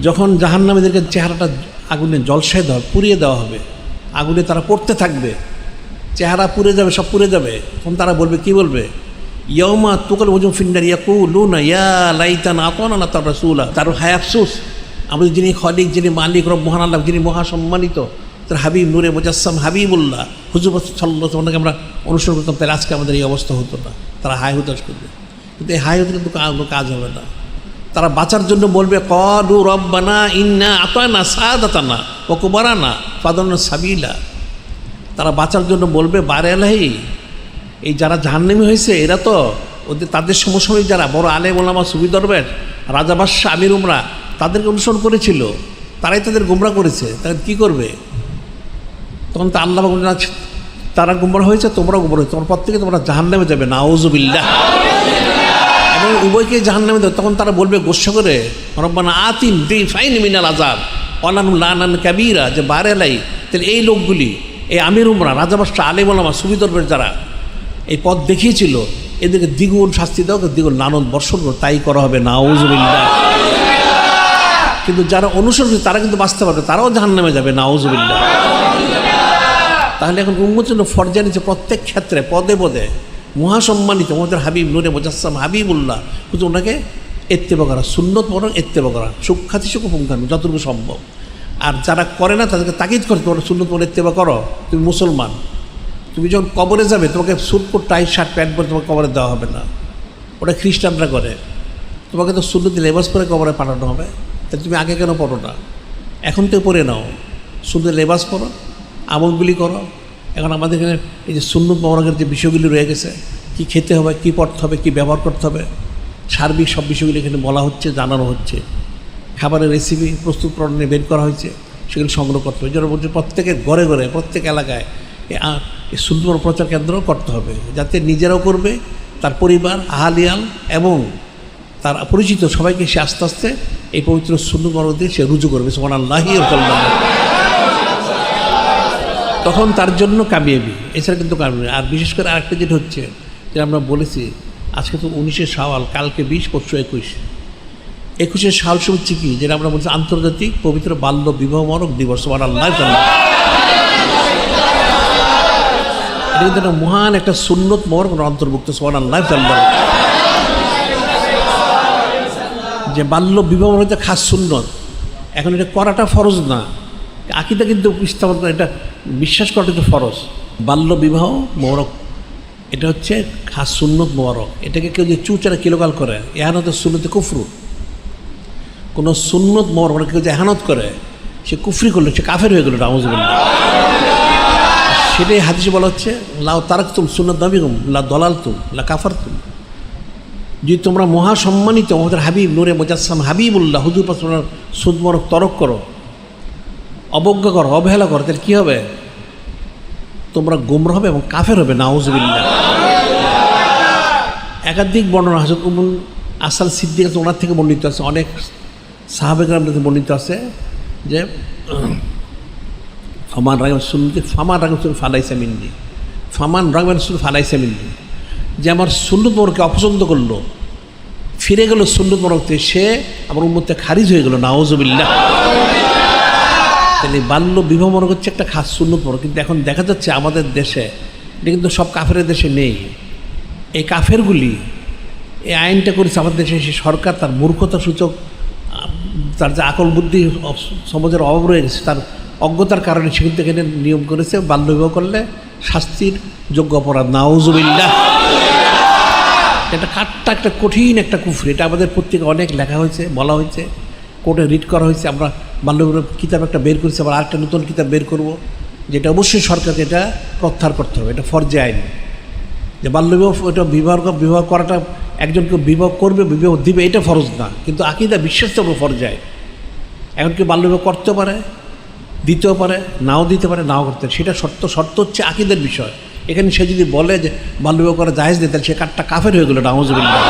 যখন জাহান্নামীদেরকে চেহারাটা আগুনে জলসায় দেওয়া, পুড়িয়ে দেওয়া হবে, আগুনে তারা পড়তে থাকবে, চেহারা পুড়ে যাবে, সব পুড়ে যাবে। তখন তারা বলবে, কি বলবে? ইয়াউমা তুকাল্লাবু ওয়াজহুহুম ফিন-নার ইয়াকুলুনা ইয়া লাইতানা আতা'না রাসূলা। তার হায় আফসোস, আমাদের যিনি খালিক, যিনি মালিক, রব মহান আল্লাহ, যিনি মহাসম্মানিত, তার হাবিব নূরে মুজাসসাম হাবিবুল্লাহ হুজুর সাল্লাল্লাহু আলাইহি ওয়াসাল্লামকে আমরা অনুসরণ করতাম, তাহলে আজকে আমাদের এই অবস্থা হতো না। তারা হায় হুতাশ করবে, কিন্তু এই হায় হুতাশ কিন্তু কোনো কাজ হবে না। তারা বাঁচার জন্য বলবে, ক্বালু রব্বানা ইন্না আতা'না সাদাতানা ওয়া কুবারানা ফাদাল্লুনা সাবিলা। তারা বাঁচার জন্য বলবে, বারে আলাহি, এই যারা জাহান্নামী হয়েছে এরা তো ওদের তাদের সমসাময়িক যারা বড় আলেম ওলামা, সুফি দরবেশ, রাজা বাদশাহ, আমির উমরা, তাদেরকে অনুসরণ করেছিল, তারাই তাদের গোমরাহ করেছে, তাদের কী করবে? তখন তো আল্লাহ বলেন, তারা গোমরাহ হয়েছে, তোমরাও গোমরাহ হয়েছে, তোমার প্রত্যেকে তোমরা জাহান্নামে যাবে, নাউজুবিল্লাহ। এবং উভয়কে জাহান্নামে দেবে। তখন তারা বলবে গোস্বা করে, রব্বানা আতিম দিফাইন মিনাল আযাব ওয়ালানহু লানান কাবীরা, যে বারে আলাই। তাহলে এই লোকগুলি, এই আমির উমরা, রাজা বাদশাহ, আলেম ওলামা, সুফি দরবেশ যারা এই পথ দেখিয়েছিল, এদেরকে দ্বিগুণ শাস্তি দাও, দ্বিগুণ লানত বর্ষণ করো, তাই করা হবে, নাউজুবিল্লাহ। কিন্তু যারা অনুসরণ করে তারা কিন্তু বাঁচতে পারবে, তারাও জাহান্নামে যাবে, নাউজুবিল্লাহ। তাহলে এখন উম্মতের জন্য ফরজে নিচ্ছে প্রত্যেক ক্ষেত্রে, পদে পদে মহাসম্মানিত আমাদের হাবিব নূরে মুজাসসাম হাবিবুল্লাহ, কিন্তু ওনাকে ইত্তেবা করা, সুন্নত বরং ইত্তেবা করা, সুখ্যাতি সুখ পুঙ্খানু যতটুকু সম্ভব। আর যারা করে না তাদেরকে তাকিদ করে, তোমরা সুন্নত বরং ইত্তেবা করো, তুমি মুসলমান। তুমি যখন কবরে যাবে, তোমাকে suit coat tie shirt pant পরে তোমাকে কবরে দেওয়া হবে না, ওটা খ্রিস্টানরা করে। তোমাকে তো সুন্নতি লেবাস পরে কবরে পাঠানো হবে, তাহলে তুমি আগে কেন পড়ো না? এখন তো পরে নাও, সুন্নতি লেবাস পরো, আমলগুলি করো। এখন আমাদের এখানে এই যে সুন্নত মোবারকের যে বিষয়গুলি রয়ে গেছে, কি খেতে হবে, কি পড়তে হবে, কি ব্যবহার করতে হবে, সার্বিক সব বিষয়গুলি এখানে বলা হচ্ছে, জানানো হচ্ছে। খাবারের রেসিপি প্রস্তুত প্রণালী বের করা হয়েছে, সেগুলি সংগ্রহ করতে হবে। যারা বলছে প্রত্যেকের ঘরে ঘরে, প্রত্যেক এলাকায় এই সুন্নত প্রচার কেন্দ্র করতে হবে, যাতে নিজেরাও করবে, তার পরিবার, আহালিয়াল এবং তার পরিচিত সবাইকে সে আস্তে আস্তে এই পবিত্র সুন্নত মোবারক দিয়ে সে রুজু করবে। সুবহানাল্লাহি ওয়া বিহামদিহি। তখন তার জন্য কামিয়াবি, এছাড়া কিন্তু কামিয়াবি। আর বিশেষ করে আরেকটা যেটা হচ্ছে, যে আমরা বলেছি আজকে তো 19শে শাওয়াল, কালকে 20, পরশু 21। 21শে শাওয়াল হচ্ছে কি, যেটা আমরা বলছি আন্তর্জাতিক পবিত্র বাল্য বিবাহ মোবারক দিবস। সুবহানাল্লাহ। এটা কিন্তু একটা মহান একটা সুন্নত মোবারক অন্তর্ভুক্ত। সুবহানাল্লাহ। যে বাল্য বিবাহ হচ্ছে খাস সুন্নত, এখন এটা করাটা ফরজ না, আকিদা কিন্তু স্থাপন করে, এটা বিশ্বাস করাটা কিন্তু ফরজ। বাল্য বিবাহ মোবারক এটা হচ্ছে খাস সুন্নত মোবারক। এটাকে কেউ যে চুচারা কিলোকাল করে, এহানত সুন্নতে কুফরু। কোনো সুন্নত মোবারক কেউ যে এহানত করে, সে কুফরি করলো, সে কাফের হয়ে গেল, নাউজুবিল্লাহ। সেটাই হাদিসে বলা হচ্ছে, লাউ তারাকতুম সুন্নাত নবিকুম লা দালালতুম লা কাফারতুম। যদি তোমরা মহাসম্মানিত আমাদের হাবিব নূরে মুজাসসাম হাবিবুল্লাহ হুজুর পাক সুন্নাত মোবারক তরক করো, অবজ্ঞা করো, অবহেলা করো, তাহলে কী হবে? তোমরা গোমরাহ হবে এবং কাফের হবে, নাউজুবিল্লাহ। একাধিক বর্ণনা হযরত উম্মুল আসাল সিদ্দিক আছে, ওনার থেকে বর্ণিত আছে, অনেক সাহাবে কেরাম থেকে বর্ণিত আছে যে ফামান রাগিব সুন্নতি ফামান রাগিব সুন্নতি ফালাইসা মিন্নি, ফামান রাগিব সুন্নতি ফালাইসা মিন্নি। যে আমার সুন্নত মোবারককে অপছন্দ করলো, ফিরে গেল সুন্নত মোবারকতে, সে আমার উম্মতে খারিজ হয়ে গেল, নাউজুবিল্লাহ। তাহলে বাল্য বিবাহ মোবারক হচ্ছে একটা খাস সুন্নত মোবারক। কিন্তু এখন দেখা যাচ্ছে আমাদের দেশে, এটা কিন্তু সব কাফেরের দেশে নেই। এই কাফেরগুলি এই আইনটা করেছে আমাদের দেশে সেই সরকার তার মূর্খতা সূচক, তার যে আকল বুদ্ধি সমাজের অভাব রয়ে গেছে, তার অজ্ঞতার কারণে সে কিন্তু এখানে নিয়ম করেছে বাল্যবিবাহ করলে শাস্তির যোগ্য অপরাধ। নাউজুবিল্লাহ। এটা কাটটা একটা কঠিন একটা কুফরি। এটা আমাদের পত্রিকা অনেক লেখা হয়েছে, বলা হয়েছে, কোর্টে রিট করা হয়েছে। আমরা বাল্যবিবাহ কিতাব একটা বের করেছি, আবার আরেকটা নতুন কিতাব বের করব, যেটা অবশ্যই সরকারকে এটা প্রত্যাহার করতে হবে। এটা ফরজে আইন যে বাল্যবিবাহ এটা বিবাহ করাটা, একজনকে বিবাহ করবে, বিবাহ দিবে, এটা ফরজ না, কিন্তু আকীদা বিশ্বাস তো ফরজে আইন। এখন কি বাল্যবিবাহ করতে পারে, দিতেও পারে, নাও দিতে পারে, নাও করতে পারে, সেটা শর্ত হচ্ছে আকীদার বিষয়। এখানে সে যদি বলে যে বাল্যবিবাহ করা জায়েজ নেই, তাহলে সে কাঠটা কাফের হয়ে গেল, নাউজুবিল্লাহ।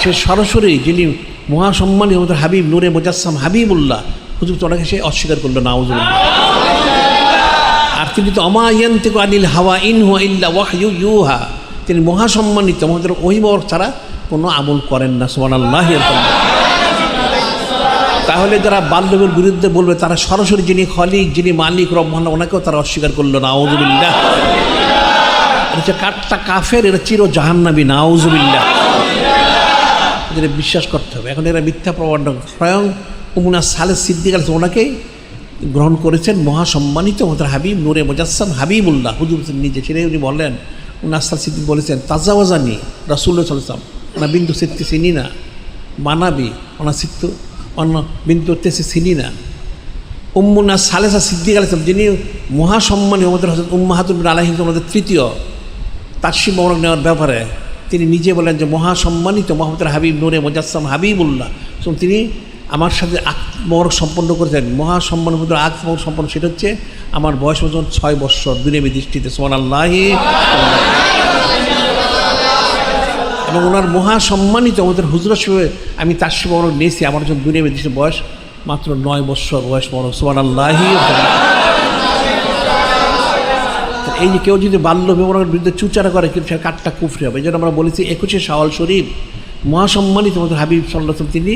সে সরাসরি যিনি মহাসম্মানী আমাদের হাবিব নূরে মুজাসসাম হাবিবুল্লাহ হুজুর ওনাকে সে অস্বীকার করলো, নাউজুবিল্লাহ। আর তিনি তো আমা ইয়ানতিকু আনিল হাওয়া ইন হুয়া ইল্লা ওয়াহয়ু ইউহা, তিনি মহাসম্মানিত, আমাদের ওহিবর ছাড়া কোনো আমল করেন না। সুবহানাল্লাহ। তাহলে যারা বাল্যবিবাহের বিরুদ্ধে বলবে তারা সরাসরি যিনি খলিক, যিনি মালিক রহমান, ওনাকেও তারা অস্বীকার করলো, নাউজুবিল্লাহ। এটা কাঠটা কাফের, এরা চির জাহান্নামী, নাউজুবিল্লাহ। যেটা বিশ্বাস করতে হবে। এখন এরা মিথ্যা প্রমাণ, স্বয়ং উমুনা সালেহ সিদ্দিক আলাইহিস ওনাকেই গ্রহণ করেছেন মহাসম্মানিত আমাদের হাবিব নূরে মুজাসসাম হাবিবুল্লাহ হুজুর নিজে। সেটাই উনি বললেন, উনাস সালেহ সিদ্দিক বলেছেন, তাজাওয়াজানি রাসূলুল্লাহ সাল্লাল্লাহু আলাইহি ওয়াসাল্লাম ওনা বিন্দু সিত্তি চিনি না, মানাবি ওনা সিত্তু অন্য বিন্দু তেসে চিনি না। উম্মুনা সালেহা সিদ্দিক আলাইহিস সালাম, যিনি মহাসম্মানী আমাদের হযরত উম্মাহাতুল মুমিনিন আলাইহিস আমাদের তৃতীয়, তাসসিম মোবারক নেওয়ার ব্যাপারে তিনি নিজে বলেন যে মহাসম্মানিত মোহাম্মদের হাবিব নূরে মুজাসসাম হাবিবুল্লাহ তিনি আমার সাথে মোবারক সম্পন্ন করেছেন। মহাসম্মানের মধ্যে মোবারক সম্পন্ন, সেটা হচ্ছে আমার বয়স যখন 6 বৎসর দুনিয়াবী দৃষ্টিতে। সুবহানাল্লাহ। এবং ওনার মহাসম্মানিত আমাদের হুজুর হিসেবে আমি তাসসিম মোবারক নিয়েছি, আমার যখন দুনিয়াবী দৃষ্টির বয়স মাত্র 9 বৎসর বয়স মোবারক। সুবহানাল্লাহ। এই যে কেউ যদি বাল্য বিবাহের বিরুদ্ধে চুচারা করে, কিন্তু সে কাঠটা কুফরি হবে। এই জন্য আমরা বলেছি 21শে শাওয়াল শরীফ মহাসম্মানিত আমাদের হাবিব সাল্লাল্লাহু আলাইহি ওয়াসাল্লাম তিনি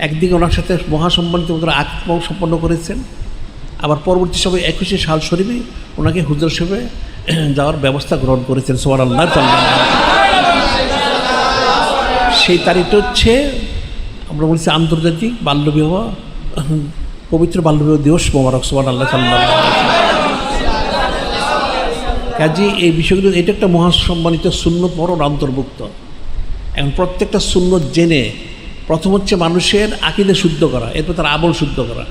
একদিকে ওনার সাথে মহাসম্মানিত আমাদের আকমা সম্পন্ন করেছেন, আবার পরবর্তী সময় 21শে শাওয়াল শরীফে ওনাকে হুজুর হিসেবে যাওয়ার ব্যবস্থা গ্রহণ করেছেন। সুবহানাল্লাহ। সেই তারিখটা হচ্ছে আমরা বলছি আন্তর্জাতিক বাল্যবিবাহ, পবিত্র বাল্যবিবাহ দিবস মোবারক। সুবহানাল্লাহ। কাজী এই বিষয়গুলো, এটা একটা মহাসম্মানিত সুন্নত পরর অন্তর্ভুক্ত। এখন প্রত্যেকটা সুন্নত জেনে প্রথম হচ্ছে মানুষের আকীদা শুদ্ধ করা, এরপর তার আমল শুদ্ধ করা।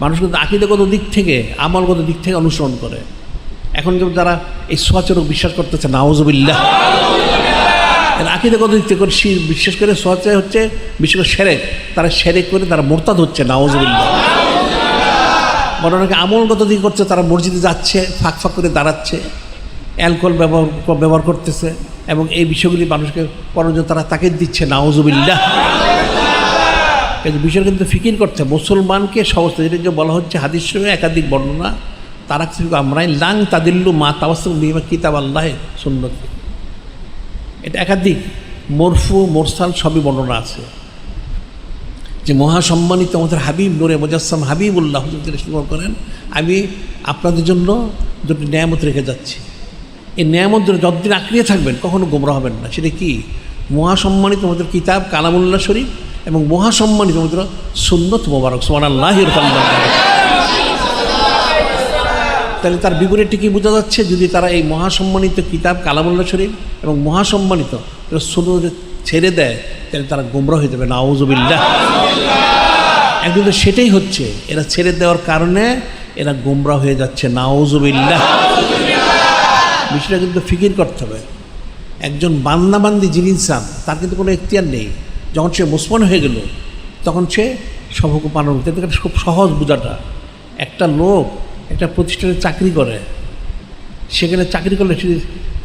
মানুষ কিন্তু আকীদাগত দিক থেকে, আমলগত দিক থেকে অনুসরণ করে। এখন কিন্তু যারা এই সোয়াচরক বিশ্বাস করতেছে, নাউজুবিল্লাহ, আকীদাগত দিক থেকে বিশ্বাস করে সোয়াচে হচ্ছে বিশেষ করে শিরক, তারা শিরক করে তারা মুরতাদ হচ্ছে, নাউজুবিল্লাহ। বড় অনেকে আমলগত দিক করছে, তারা মসজিদে যাচ্ছে, ফাঁক ফাঁক করে দাঁড়াচ্ছে, অ্যালকোহল ব্যবহার করতেছে, এবং এই বিষয়গুলি মানুষকে পরজ তারা তাকে দিচ্ছে, নাউজুবিল্লাহ। কিন্তু বিষয় কিন্তু ফিকির করতে মুসলমানকে সমস্ত, যেটা যে বলা হচ্ছে হাদিস শরীফে একাধিক বর্ণনা, তারা কিছু আমরাই লাং তাদিল্লু মা তাওয়াসসাল বিমা কিতাব আল্লাহ সুন্নত, এটা একাধিক মরফু মুরসাল সবই বর্ণনা আছে যে মহাসম্মানিত আমাদের হাবিব নূরে মুজাসসাম হাবিবুল্লাহ হুজুর তিনি করেন, আমি আপনাদের জন্য দুটি নেয়ামত রেখে যাচ্ছি। এই নেয়ামত যতদিন আঁকড়িয়ে থাকবেন কখনো গোমরা হবেন না। সেটা কি? মহাসম্মানিত আমাদের কিতাব কালামুল্লাহ শরীফ এবং মহাসম্মানিত আমাদের সুন্নত মোবারক। সুবহানাল্লাহ। তাহলে তার বিপরীতটি কি বোঝা যাচ্ছে? যদি তারা এই মহাসম্মানিত কিতাব কালামুল্লাহ শরীফ এবং মহাসম্মানিত সুন্নত ছেড়ে দেয়, তাহলে তারা গোমরা হয়ে যাবে, নাউজুবিল্লাহ। একদিন তো সেটাই হচ্ছে, এরা ছেড়ে দেওয়ার কারণে এরা গোমরা হয়ে যাচ্ছে, নাউজুবিল্লাহ। বিষয়টা কিন্তু ফিকির করতে হবে। একজন বান্দাবান্দি যিনি ইনসান, তার কিন্তু কোনো এখতিয়ার নেই। যখন সে মুসলমান হয়ে গেল তখন সে সবকে পালন করতে, খুব সহজ বোঝাটা। একটা লোক একটা প্রতিষ্ঠানে চাকরি করে, সেখানে চাকরি করলে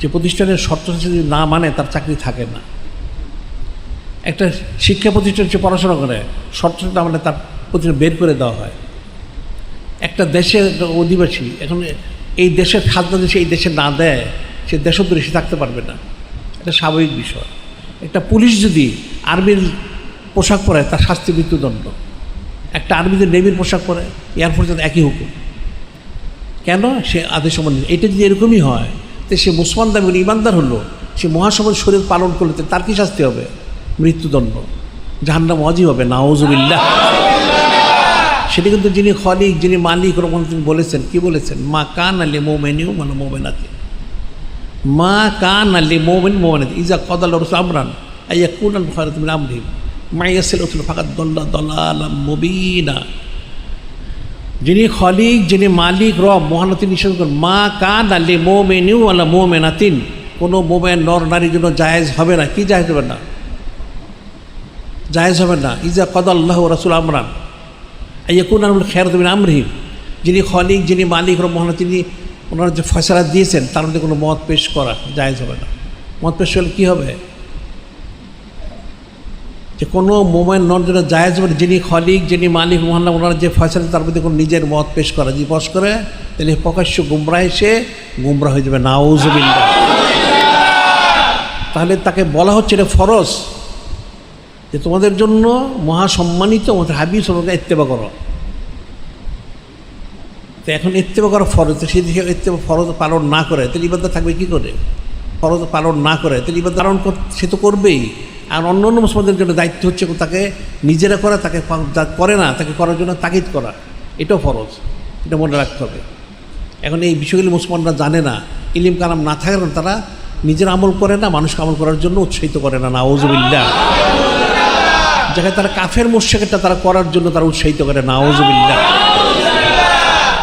যে প্রতিষ্ঠানের শর্ত যদি না মানে তার চাকরি থাকে না। একটা শিক্ষা প্রতিষ্ঠানে সে পড়াশোনা করে, শর্ত না মানে তার প্রতিষ্ঠান বের করে দেওয়া হয়। একটা দেশের অধিবাসী এখন এই দেশের খাজনা দেশে এই দেশে না দেয়, সে দেশদ্রোহী সে থাকতে পারবে না, এটা স্বাভাবিক বিষয়। একটা পুলিশ যদি আর্মির পোশাক পরে তার শাস্তি মৃত্যুদণ্ড, একটা আর্মিদের নেভির পোশাক পরে এয়ারফোর্সের একই হুকুম। কেন? সে আদেশ মানে এটা যদি এরকমই হয় তো সে মুসলমান দাবি ইমানদার হলো, সে মহাসমাজ শরীর পালন করলে তার কি শাস্তি হবে? মৃত্যুদণ্ড, জাহান্নাম ওয়াজিব হবে। নাউজুবিল্লাহ। সেটা কিন্তু যিনি খলিক, যিনি মালিক, ওরকম তিনি বলেছেন, কি বলেছেন? মা কান আলী মোমেনিউ মানে মোমেনাতে, মা কান আলী মোমেন মোমেনাতে ইজা কদাল রসুল আমরান আইয়া কুনাল বুখারী মিন আমরিহিম মা ইয়াসিল উসুল ফাকাদ দাল্লা দালালাম মুবিনা। যিনি খলিক, যিনি মালিক, রব, মহান, তিনি নিষেধ করেন মা কান আলী মোমেনিউ আলা মোমেনাতিন, কোনো মোমেন নর নারীর জন্য জায়েজ হবে না। কি জায়েজ হবে না? জায়েজ হবে না। ইজা কদাল্লাহু রাসূল আমরান আইয়াকুনাল খায়রাত মিন আমরিহিম, যিনি খলিক, যিনি মালিক, রব, মহান, তিনি ওনারা যে ফয়সালা দিয়েছেন তার মধ্যে কোনো মত পেশ করা জায়েজ হবে না। মত পেশ করলে কী হবে? যে কোনো মোমেন নর জন্য জায়েজ হবে, যিনি খলিক, যিনি মালিক, মহান, ওনারা যে ফয়সালা তার মধ্যে কোনো নিজের মত পেশ করা, যদি পেশ করে তাহলে প্রকাশ্য গুমরাহ, সে গুমরাহ হয়ে যাবে। নাউজুবিল্লাহ। তাহলে তাকে বলা হচ্ছে এটা ফরজ, যে তোমাদের জন্য মহাসম্মানিত আমাদের হাবিব সাল্লাল্লাহু আলাইহি ওয়াসাল্লামকে ইত্তেবা করো। তো এখন ইত্তেবা করা ফরজ, সে দিকে ইত্তেবা ফরজ পালন না করে তাহলে ইবাদত থাকবে কী করে? ফরজ পালন না করে তাহলে ইবাদত পালন সে তো করবেই। আর অন্য অন্য মুসলমানদের জন্য দায়িত্ব হচ্ছে তাকে নিজেরা করা, তাকে যা করে না তাকে করার জন্য তাকিদ করা, এটাও ফরজ, এটা মনে রাখতে হবে। এখন এই বিষয়গুলি মুসলমানরা জানে না, ইলম কালাম না থাকার কারণে তারা নিজের আমল করে না, মানুষকে আমল করার জন্য উৎসাহিত করে না। নাউজুবিল্লাহ। যেখানে তারা কাফের মুশরিকটা তারা করার জন্য তারা উৎসাহিত করে। নাউজুবিল্লাহ।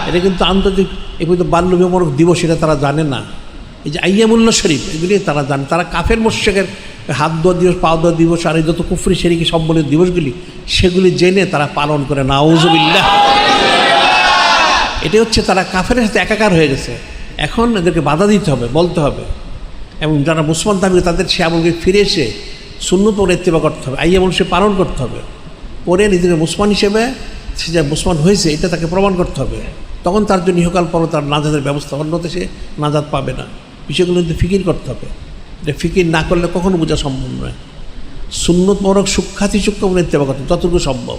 এটা কিন্তু আন্তর্জাতিক এই পর্যন্ত বাল্য বিমোচন দিবস, এটা তারা জানে না। এই যে আইয়ামুল্লাহ শরীফ, এগুলি তারা জানে। তারা কাফের মুশরিকের হাত ধোয়া দিবস, পা ধোয়া দিবস আর এই যত কুফরি শিরকি সম্বলিত দিবসগুলি, সেগুলি জেনে তারা পালন করে। নাউজুবিল্লাহ। এটাই হচ্ছে তারা কাফের সাথে একাকার হয়ে গেছে। এখন এদেরকে বাধা দিতে হবে, বলতে হবে, এবং যারা মুসলমান দাবি তাদের সে আমলকে ফিরে এসে সুন্নত পরে ইত্তেবা করতে হবে, আইয়ামুল সে পালন করতে হবে, পরে নিজেকে মুসলমান হিসেবে সে যে মুসলমান হয়েছে এটা তাকে প্রমাণ করতে হবে। তখন তার জন্য ইহকাল পর তার নাজাতের ব্যবস্থা, অন্যতে সে নাজাত পাবে না। বিষয়গুলো কিন্তু ফিকির করতে হবে। এটা ফিকির না করলে কখনো বোঝা সম্ভব নয়। সুন্নত মোবারক সুখ্যাতি সূক্ষ্ম ইত্তেবা করতে যতটুকু সম্ভব,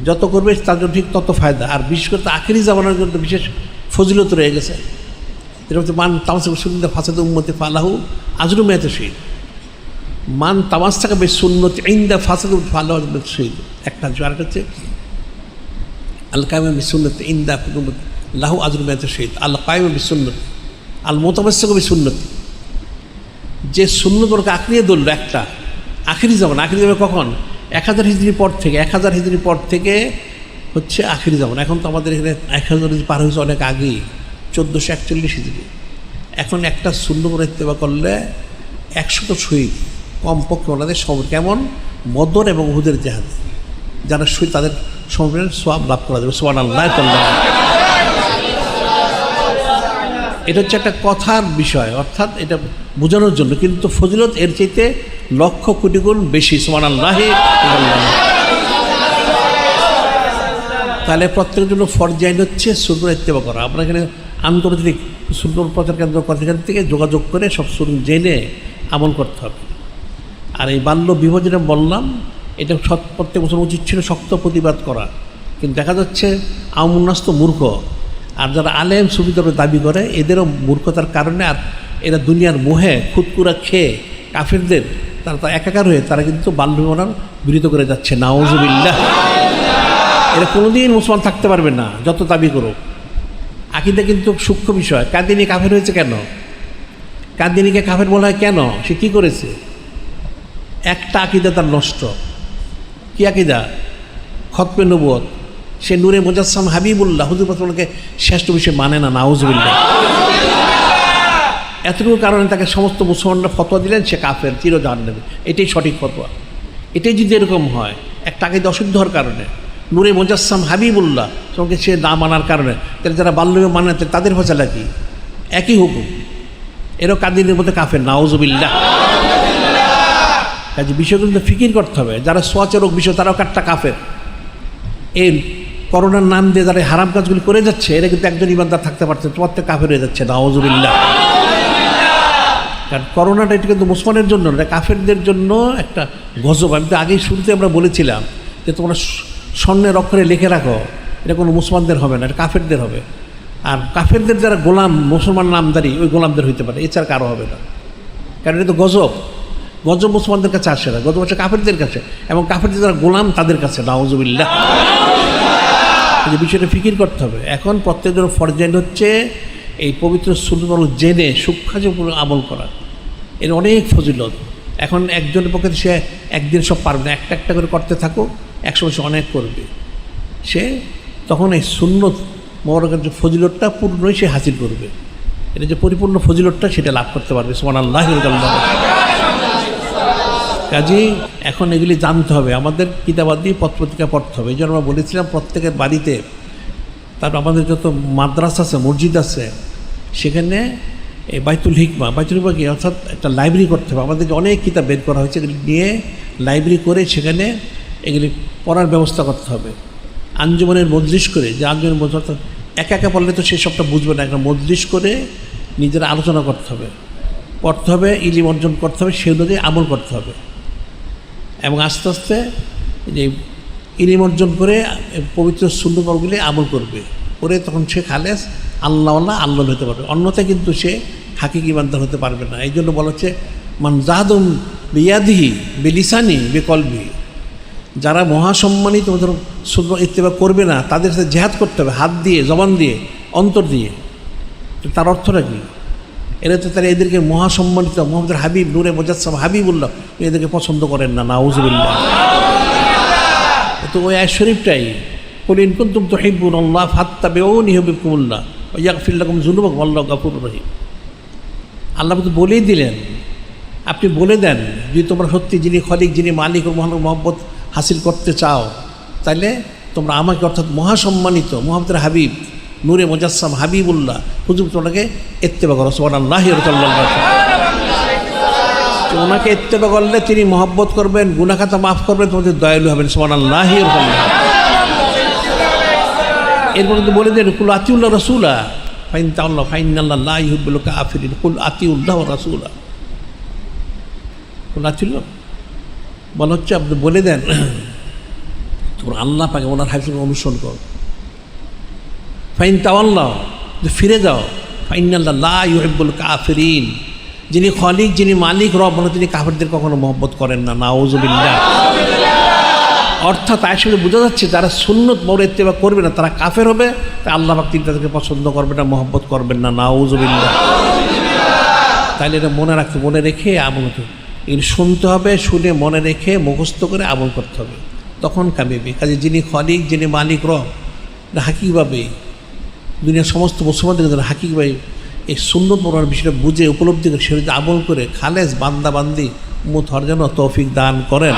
যত করবে তার জন্য ঠিক তত ফায়দা। আর বিশেষ করে আখিরি জামানার জন্য বিশেষ ফজিলত রয়ে গেছে। এর মধ্যে মান তামাস সুন্নাত ফাসাদ উম্মতি ফালাহু আজরু মিয়াত শহীদ, মান তামাস থাকা বেশ সুন্নতি ইনদা ফাসাদ ফালাহু শহীদ একটা। আরেকটা হচ্ছে আল কায়েম বিসুন্নতি ইনদা লাহু আজরু মিয়াত শহীদ। আল কায়েম বিসুন্নতি আল মুতামাসসিক বিসুন্নতি, যে সুন্নত ওরকে আঁকড়িয়ে ধরল একটা আখিরি জামান। আখিরি জামান কখন? 1000 হিজরির পর থেকে, 1000 হিজরির পর থেকে হচ্ছে আখিরি জামান। এখন তো আমাদের এখানে 1000 হিজরি পার হয়েছে অনেক আগেই, 1441 হিজরি। এখন একটা সুন্নত করে ইত্তেবা করলে 100 শহীদ কমপক্ষে ওনাদের সব, কেমন? বদর এবং উহুদের জেহাদ যারা শহীদ তাদের সমবেত সওয়াব লাভ করা যাবে। সুবহানাল্লাহ। এটা হচ্ছে একটা কথার বিষয়, অর্থাৎ এটা বোঝানোর জন্য, কিন্তু ফজিলত এর চাইতে লক্ষ কোটি গুণ বেশি। সুবহানাল্লাহ। তাহলে প্রত্যেকের জন্য ফরজ আইন হচ্ছে সুন্নত ইত্তেবা করা। আমরা এখানে আন্তর্জাতিক সুন্নত প্রচার কেন্দ্র সেখান থেকে যোগাযোগ করে সব সুন্নত জেনে আমল করতে হবে। আর এই বাল্য বিবাহ যেটা বললাম, এটা প্রত্যেক বছর উচিত ছিল শক্ত প্রতিবাদ করা, কিন্তু দেখা যাচ্ছে আওয়ামুন্নাস তো মূর্খ, আর যারা আলেম সুবিধার দাবি করে এদেরও মূর্খতার কারণে, আর এরা দুনিয়ার মোহে খুদকুরা খেয়ে কাফেরদের তারা একাকার হয়ে তারা কিন্তু বাল্য বিবাহ বিরত করে যাচ্ছে। নাউজুবিল্লাহ। এরা কোনোদিন মুসলমান থাকতে পারবে না যত দাবি করুক। আকীদা কিন্তু সূক্ষ্ম বিষয়। কাদিনী কাফের হয়েছে কেন? কাদিনীকে কাফের বলা হয় কেন? সে কী করেছে? একটা আকীদা তার নষ্ট। কি আকীদা? খতমে নবুয়ত। সে নূরে মুজাসসাম হাবিবুল্লাহ হুজুর পাক-কে শ্রেষ্ঠ বিষয় মানে না। নাউজুবিল্লাহ। এতটুকু কারণে তাকে সমস্ত মুসলমানরা ফতোয়া দিলেন সে কাফের, চির জাহান্নামী। এটাই সঠিক ফতোয়া। এটাই যদি এরকম হয়, একটা আকীদা অশুদ্ধ হওয়ার কারণে, নূরে মুজাসসাম হাবিবুল্লাহ সঙ্গে সে না মানার কারণে, তাহলে যারা বাল্য বিবাহ মানে তাদের ফয়সালা কি? একই হুকুম। এরও কাদিনের মধ্যে কাফের। নাউজুবিল্লাহ। কাজে বিষয়গুলো কিন্তু ফিকির করতে হবে। যারা সোয়াচরক বিষয় তারাও কাটটা কাফের। এই করোনার নাম দিয়ে যারা হারাম কাজগুলি করে যাচ্ছে, এরা কিন্তু একজন ইমানদার থাকতে পারছে, তোমার তো কাফের হয়ে যাচ্ছে। নাউজুবিল্লাহ। কারণ করোনাটা এটা কিন্তু মুসলমানের জন্য, এটা কাফেরদের জন্য একটা গজব। আমি তো আগেই শুরুতে আমরা বলেছিলাম যে তোমরা স্বর্ণের অক্ষরে লিখে রাখো, এটা কোনো মুসলমানদের হবে না, এটা কাফেরদের হবে। আর কাফেরদের যারা গোলাম মুসলমান নামদারি, ওই গোলামদের হইতে পারে, এছাড়া কারো হবে না। কারণ এটা তো গজব। গজব মুসলমানদের কাছে আসে না, গজব আসে কাফেরদের কাছে, এবং কাফেরদের যারা গোলাম তাদের কাছে। নাউজুবিল্লাহ। এই বিষয়টা ফিকির করতে হবে। এখন প্রত্যেকজন ফরজাইন হচ্ছে এই পবিত্র সুন্নাত জেনে সূক্ষ্ম আমল করা। এর অনেক ফজিলত। এখন একজনের পক্ষে সে একদিন সব পারবে না, একটা একটা করে করতে থাকো, একসময় সে অনেক করবে। সে তখন এই সুন্নত মোবারকের যে ফজিলতটা পূর্ণই সে হাসিল করবে। এটা যে পরিপূর্ণ ফজিলতটা সেটা লাভ করতে পারবে। সুবহানাল্লাহ। কাজেই এখন এগুলি জানতে হবে, আমাদের কিতাবাদি পত্রিকা পড়তে হবে। এই জন্য আমরা বলেছিলাম প্রত্যেকের বাড়িতে, তারপর আমাদের যত মাদ্রাসা আছে, মসজিদ আছে, সেখানে এই বাইতুল হিকমা কি অর্থাৎ একটা লাইব্রেরি করতে হবে। আমাদেরকে অনেক কিতাব বের করা হয়েছে, এগুলি নিয়ে লাইব্রেরি করে সেখানে এগুলি পড়ার ব্যবস্থা করতে হবে। আঞ্জুমানের মজলিস করে, যে আঞ্জুমানের মজলিস অর্থাৎ একা একা পড়লে তো সে সবটা বুঝবে না, একটা মজলিস করে নিজেরা আলোচনা করতে হবে, পড়তে হবে, ইলম অর্জন করতে হবে, সে অনুযায়ী আমল করতে হবে। এবং আস্তে আস্তে যে ইলম অর্জন করে পবিত্র সুন্নতগুলি আমল করবে, করে তখন সে খালেস আল্লাহ হতে পারবে। অন্যথায় কিন্তু সে হাকিকি ইমানদার হতে পারবে না। এই জন্য বলা হচ্ছে মান জাহাদুম বিয়াদিহি বিলিসানি বিকলবি, যারা মহাসম্মানিত সুন্নাত ইত্তেবা করবে না তাদের সাথে জেহাদ করতে হবে, হাত দিয়ে, জবান দিয়ে, অন্তর দিয়ে। তার অর্থটা কি? এরা তো তারা এদেরকে মহাসম্মানিত মুহাম্মদের হাবিব, নূরে মুজাসসাম হাবিবুল্লাহ, এদেরকে পছন্দ করেন না। নাউজুবিল্লাহ। তো ওই আয়াত শরীফটাই, কুল ইন কুনতুম তুহিব্বুনাল্লাহ ফাত্তাবিউনি ইউহিব্বুকুমুল্লাহ ওয়া ইয়াগফির লাকুম যুনুবাকুম ওয়াল্লাহু গফুরুর রহিম। আল্লাহ তো বলেই দিলেন, আপনি বলে দেন যদি তোমরা সত্যি যিনি খলিক, যিনি মালিক ও মহব্বত হাসিল করতে চাও, তাহলে তোমরা আমাকে অর্থাৎ মহাসম্মানিত মুহাম্মদের হাবিব, নূরে মুজাসসাম হাবিবুল্লাহ হুজুর তোমাকে ইত্তেবা করো। সুবহানাল্লাহ। ওনাকে ইত্তেবা করলে তিনি মহব্বত করবেন, গুনাহ খাতা মাফ করবেন, তোমাদের দয়ালু হবেন। সুবহানাল্লাহ। এরপর কিন্তু বলে দেন কুল আতিউল্লাহ রাসূলা ফাইন তাআল্লাহ ফাইনাল্লাহ লা ইউহিব্বুল কাফিরিন। কুল আতিউল্লাহ ওয়া রাসূলা, কুল আতিউল্লাহ বলা হচ্ছে আপনি বলে দেন তোমরা আল্লাহ পাকে ওনার হাবিবকে অনুসরণ করো। ফাইন তাওয়াল্লাহ, ফিরে যাও, ফাইনাল্লাহ লা ইউহিব্বুল কাফিরিন, যিনি খলিক, যিনি মালিক, রব, মানে তিনি কাফেরদের কখনো মহব্বত করেন না। নাউজুবিল্লাহ। অর্থাৎ তাই সঙ্গে বোঝা যাচ্ছে যারা সুন্নত মোবারক ইত্তেবা করবে না তারা কাফের হবে, তাই আল্লাহ পাক তিনি তাদেরকে পছন্দ করবেন না, মহব্বত করবেন না। নাউজুবিল্লাহ। তাইলে এটা মনে রাখতে, মনে রেখে আমল হতে, এগুলো শুনতে হবে, শুনে মনে রেখে মুখস্থ করে আমল করতে হবে, তখন কামিবে। কাজে যিনি খলিক, যিনি মালিক, রব, হাকিকভাবে দুনিয়ার সমস্ত মুসলমানদের যারা হাকিকভাবে এই সুন্নত মোবারকের বিষয়টা বুঝে উপলব্ধি করে সে আমল করে খালেস বান্দা বান্দি উম্মত হওয়ার জন্য তৌফিক দান করেন।